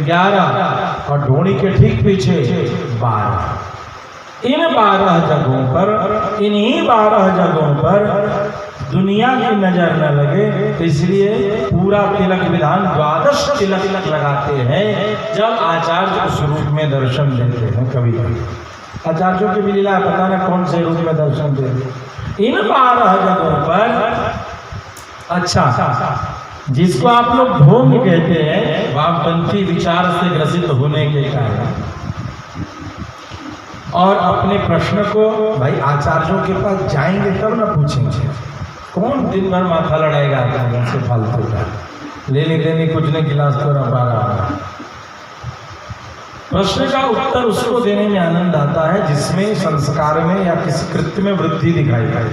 11 और ढोड़ी के ठीक पीछे 12। इन 12 जगहों पर, इन्हीं 12 जगहों पर दुनिया की नजर न लगे, इसलिए पूरा तिलक विधान 12 तिलक लगाते हैं जब आचार्य उस रूप में दर्शन देते हैं। कभी कभी आचार्यों की भी लीला पता ना कौन से रूप में दर्शन देते। इन 12 जगहों पर, अच्छा जिसको आप लोग भोग कहते हैं, वामपंथी विचार से ग्रसित होने के कारण, और अपने प्रश्न को भाई आचार्यों के पास जाएंगे तब ना पूछेंगे। कौन दिन भर माथा लड़ाएगा से फालतू का, लेने देने कुछ नहीं, गिलास तो ना पा रहा। प्रश्न का उत्तर उसको देने में आनंद आता है जिसमें संस्कार में या किसी कृत्य में वृद्धि दिखाई जाए।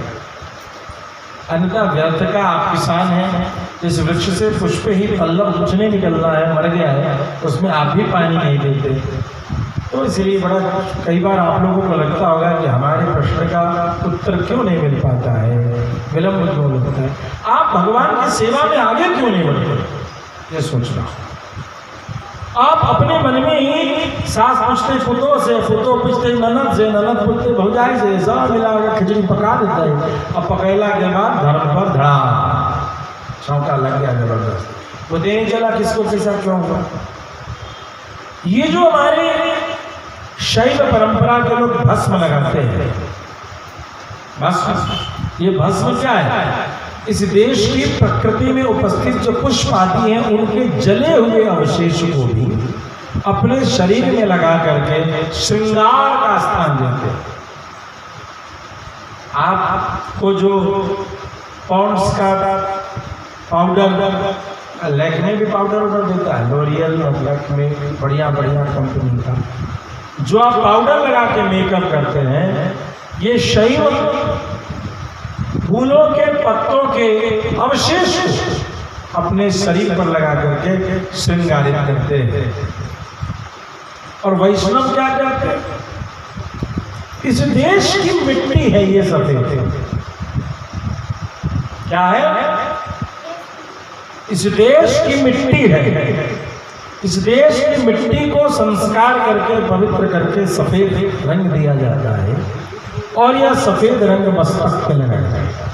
अन्यथा व्यर्थ का आप किसान हैं, इस वृक्ष से पुष्प ही पल्लव कुछ नहीं निकलना है, मर गया है, उसमें आप भी पानी नहीं देते। तो इसलिए बड़ा कई बार आप लोगों को लगता होगा कि हमारे प्रश्न का उत्तर क्यों नहीं मिल पाता है, विलंब क्यों होता है, आप भगवान की सेवा में आगे क्यों नहीं बढ़ते, ये सोचना। आप अपने मन में ही सास पूछते पुतों से, पुतों पूछते ननद से, ननद पूछते भौजाई से, सब मिलाकर खिचड़ी पका देता है। अब पकैला के बाद धर्म पर धड़ा चौका लग गया जबरदस्त, वो देने चला किसको कैसा क्यों हुआ। ये जो हमारे शैव परंपरा के लोग भस्म लगाते हैं, भस्म, ये भस्म क्या है, इस देश की प्रकृति में उपस्थित जो पुष्प आदि हैं उनके जले हुए अवशेष को भी अपने शरीर में लगा करके श्रृंगार का स्थान देते हैं। आपको जो पॉन्ड्स का पाउडर, लैक्मे भी पाउडर उधर देता है, लोरियल और लैक्मे बढ़िया बढ़िया कंपनी का, जो आप पाउडर लगा के मेकअप करते हैं, ये शैव फूलों के पत्तों के अवशेष अपने शरीर पर लगा करके श्रृंगारित करते हैं। और वैष्णव क्या करते हैं, इस देश की मिट्टी है ये सफेद, क्या है, इस देश की मिट्टी है, इस देश की मिट्टी को संस्कार करके पवित्र करके सफेद रंग दिया जाता है। और यह सफेद रंग मस्तक पे लगाया जाएगा।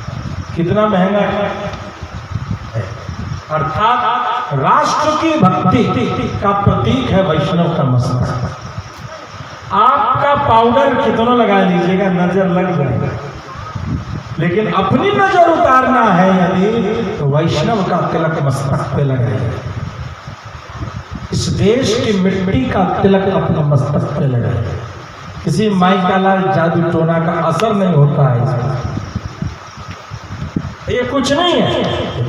कितना महंगा है, अर्थात राष्ट्र की भक्ति का प्रतीक है वैष्णव का मस्तक। आपका पाउडर कितना लगा लीजिएगा, नजर लग जाएगा, लेकिन अपनी नजर उतारना है यदि तो वैष्णव का तिलक मस्तक पे लगाइए। इस देश की मिट्टी का तिलक अपने मस्तक पे लगाइए। किसी माई का लाल जादू टोना का असर नहीं होता है इसमें। ये कुछ नहीं है,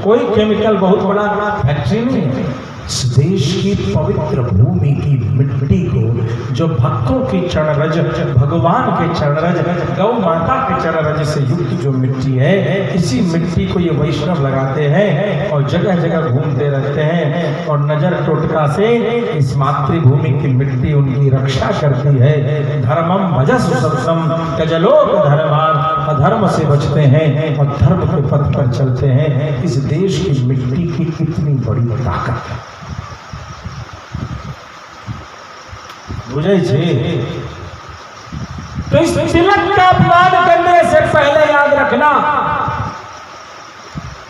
कोई केमिकल बहुत बड़ा फैक्ट्री नहीं है। इस देश की पवित्र भूमि की मिट्टी को, जो भक्तों की चरणरज, भगवान के चरणरज, गौ माता के चरणरज से युक्त जो मिट्टी है, इसी मिट्टी को ये वैष्णव लगाते हैं और जगह जगह घूमते रहते हैं और नजर टोटका से इस मातृभूमि की मिट्टी उनकी रक्षा करती है। धर्मम भजस सर्वम त्यजलोक धर्मान, अधर्म से बचते हैं और धर्म के पथ पर चलते हैं। इस देश की मिट्टी की कितनी बड़ी ताकत है, बुझे छे। तो इस तिलक का अपमान करने से पहले याद रखना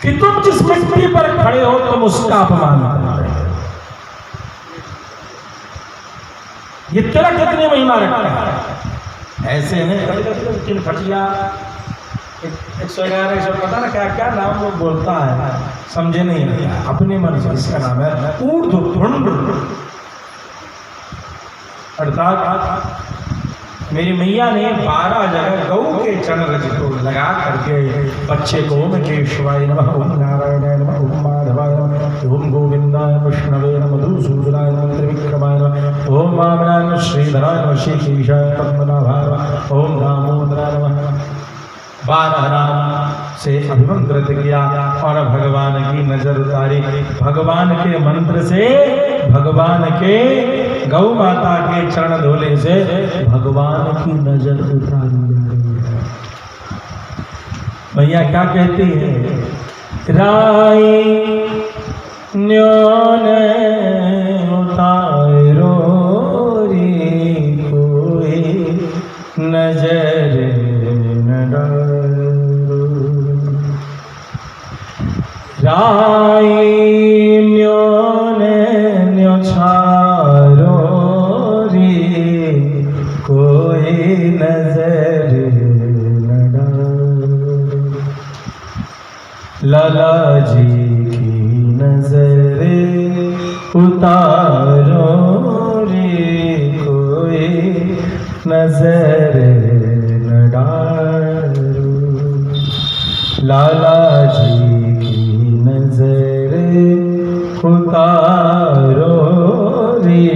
कि तुम जिस मिट्टी पर खड़े हो तुम उसका अपमान कर रहे हो। ये तिलक कितनी महिमा रखता है। ऐसे में फटिया 111 100 पता ना क्या क्या नाम वो बोलता है, समझे नहीं आता, अपने मन से इसका नाम है ऊर्ध्वपुंड। अर्थात मेरी मैया ने 12 जगह गौ के चरणरज को लगा करके बच्चे को ओम केशवाय नमः, ओम नारायणाय नमः, ओम माधवाय नमः, ओम गोविंदाय मधुसूदनाय नमः, त्रिविक्रमाय नमः, ओम वामनाय नमः, श्रीधराय नमः, श्रीकेशाय पद्मनाभाय नमः, ओम दामोदराय नमः। 12 नाम से अभिमंत्रित किया और भगवान की नजर उतारी। भगवान के मंत्र से, भगवान के गौ माता के चरण धोले से भगवान की नजर उतारी जा रही है। भैया क्या कहती है, राई न्योन उतारो रे कोई नजर न डारो, राई न्योन न्योछारो रे कोई नजर न डारो, लाला जी की नजर उतारो रे कोई नजर न डारो, लाला जी की नजर उतारो रे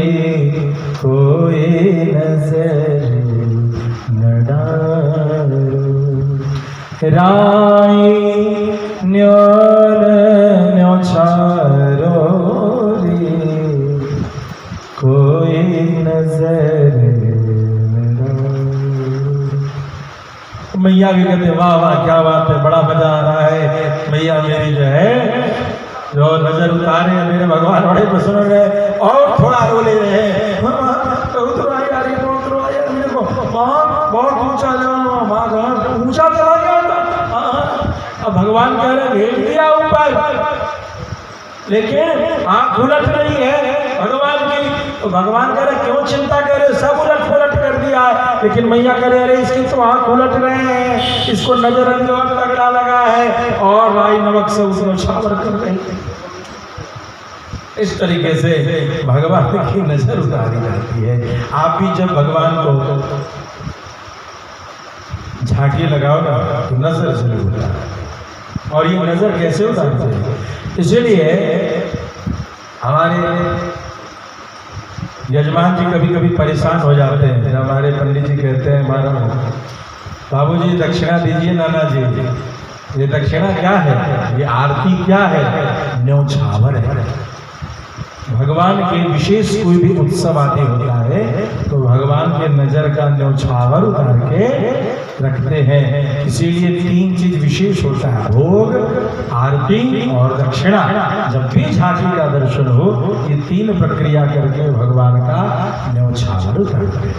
कोई नजर न डारो, राई न्योन न्योछारो रे कोई नजर न डारो। मैया भी कहते वाह वाह क्या बात है, बड़ा मजा आ रहा है। मैया मेरी जो है जो नजर उतारे मेरे भगवान बड़े प्रसन्न रहे और थोड़ा रोले रहे। बहुत ऊंचा ऊंचा चला गया था। अब भगवान कह रहे भेज दिया ऊपर, लेकिन आंख उलट रही है भगवान की। तो भगवान कह रहे क्यों चिंता कर रहे, सब उलट पुलट कर दिया। लेकिन मैया कह रहे अरे इसकी तो आंख उलट रहे हैं, इसको नजर अंदर तगड़ा लगा है और राई नमक से उसको छावर कर रही है। इस तरीके से भगवान की नजर उतारी जाती है। आप भी जब भगवान को झांकी लगाओ ना तो नजर से उतार, और ये नजर कैसे उतारते हैं, इसलिए हमारे यजमान जी कभी कभी परेशान हो जाते हैं। हमारे पंडित जी कहते हैं हमारा बाबूजी दक्षिणा दीजिए नाना जी। ये दक्षिणा क्या है, ये आरती क्या है, न्योछावर है। भगवान के विशेष कोई भी उत्सव आदि होता है तो भगवान के नजर का न्योछावर उतार के रखते हैं। इसीलिए 3 चीज विशेष होता है, भोग, आरती और दक्षिणा। जब भी झांकी का दर्शन हो ये 3 प्रक्रिया करके भगवान का न्योछावर उतारते हैं।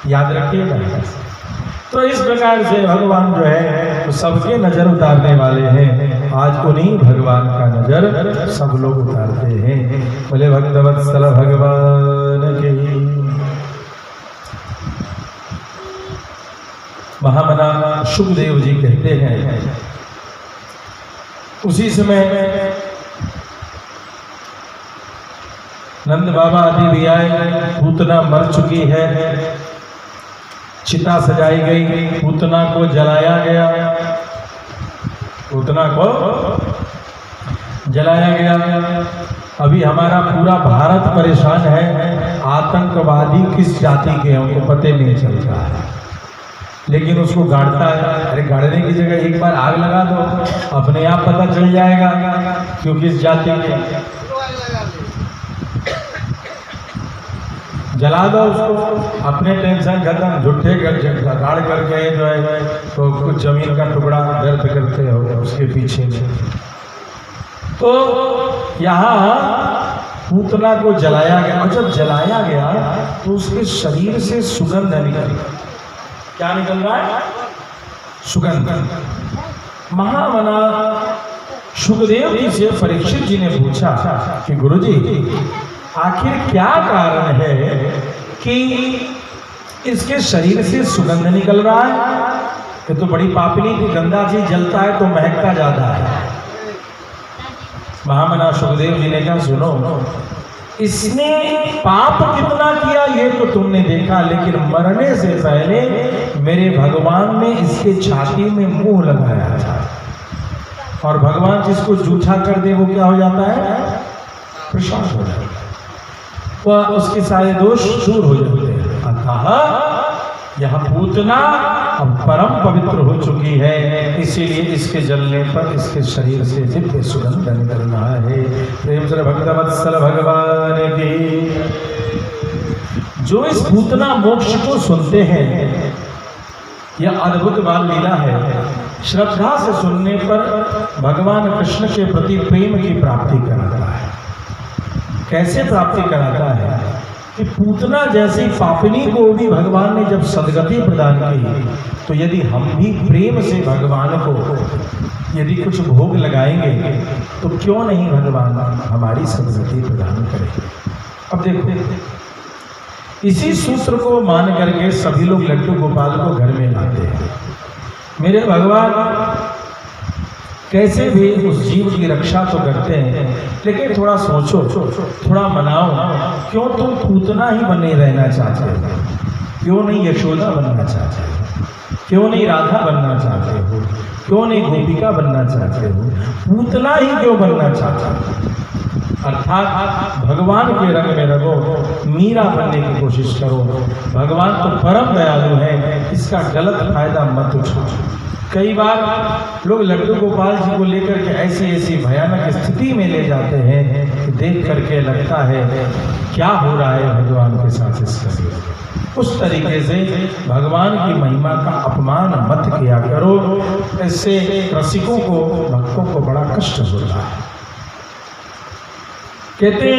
याद रखिएगा। तो इस प्रकार से भगवान जो है तो सबके नजर उतारने वाले हैं। आज उन्हीं भगवान का नजर सब लोग उतारते हैं। बोले भक्तवत्सल भगवान के। महामना सुखदेव जी कहते हैं उसी समय नंद बाबा आदि भी आए। पूतना मर चुकी है, चिता सजाई गई, पूतना को जलाया गया, पूतना को जलाया गया। अभी हमारा पूरा भारत परेशान है, आतंकवादी किस जाति के हैं उनको पता नहीं चलता है, लेकिन उसको गाड़ता है। अरे गाड़ने की जगह एक बार आग लगा दो, अपने आप पता चल जाएगा क्यों किस जाति के। जला दो उसको, अपने टेंशन खत्म। झूठे गाड़ करके जो है तो कुछ जमीन का टुकड़ा दर्द करते हो उसके पीछे में। तो यहाँ पूतना को जलाया गया, और जब जलाया गया तो उसके शरीर से सुगंध निकल। क्या निकल रहा है? सुगंध। महामना सुखदेव जी से परीक्षित जी ने पूछा कि गुरुजी आखिर क्या कारण है कि इसके शरीर से सुगंध निकल रहा है? ये तो बड़ी पापनी थी, गंदा चीज जलता है तो महकता ज्यादा है। महामना सुखदेव जी ने कहा सुनो, इसने पाप कितना किया ये तो तुमने देखा, लेकिन मरने से पहले मेरे भगवान ने इसके छाती में मुंह लगाया था। और भगवान जिसको जूठा कर दे वो क्या हो जाता है? प्रशांत हो जाता है, वह उसके सारे दोष दूर हो जाते हैं। अतः यह पूतना अब परम पवित्र हो चुकी है, इसीलिए इसके जलने पर इसके शरीर से दिव्य सुगंध निकल रहा है। प्रेम से भक्तवत्सल भगवान की। जो इस पूतना मोक्ष को सुनते हैं, यह अद्भुत बाल लीला है। श्रद्धा से सुनने पर भगवान कृष्ण के प्रति प्रेम की प्राप्ति कराता है। कैसे प्राप्ति कराता है कि पूतना जैसी पापिनी को भी भगवान ने जब सदगति प्रदान की, तो यदि हम भी प्रेम से भगवान को यदि कुछ भोग लगाएंगे तो क्यों नहीं भगवान हमारी सदगति प्रदान करेंगे। अब देखो, इसी सूत्र को मान करके सभी लोग लड्डू गोपाल को घर में लाते हैं। मेरे भगवान कैसे भी उस जीव की रक्षा तो करते हैं, लेकिन थोड़ा सोचो, थोड़ा मनाओ, क्यों तुम पूतना ही बने रहना चाहते हो? क्यों नहीं यशोदा बनना चाहते हो? क्यों नहीं राधा बनना चाहते हो? क्यों नहीं गोपिका बनना चाहते हो? पूतना ही क्यों बनना चाहते हो? अर्थात भगवान के रंग में रहो, मीरा बनने की कोशिश करो। भगवान तो परम दयालु है, इसका गलत फायदा मत उठाओ। कई बार लोग लड्डू गोपाल जी को लेकर के ऐसी ऐसी भयानक स्थिति में ले जाते हैं कि देख करके लगता है क्या हो रहा है भगवान के साथ इसका। उस तरीके से भगवान की महिमा का अपमान मत किया करो, इससे रसिकों को, भक्तों को बड़ा कष्ट होता है। कहते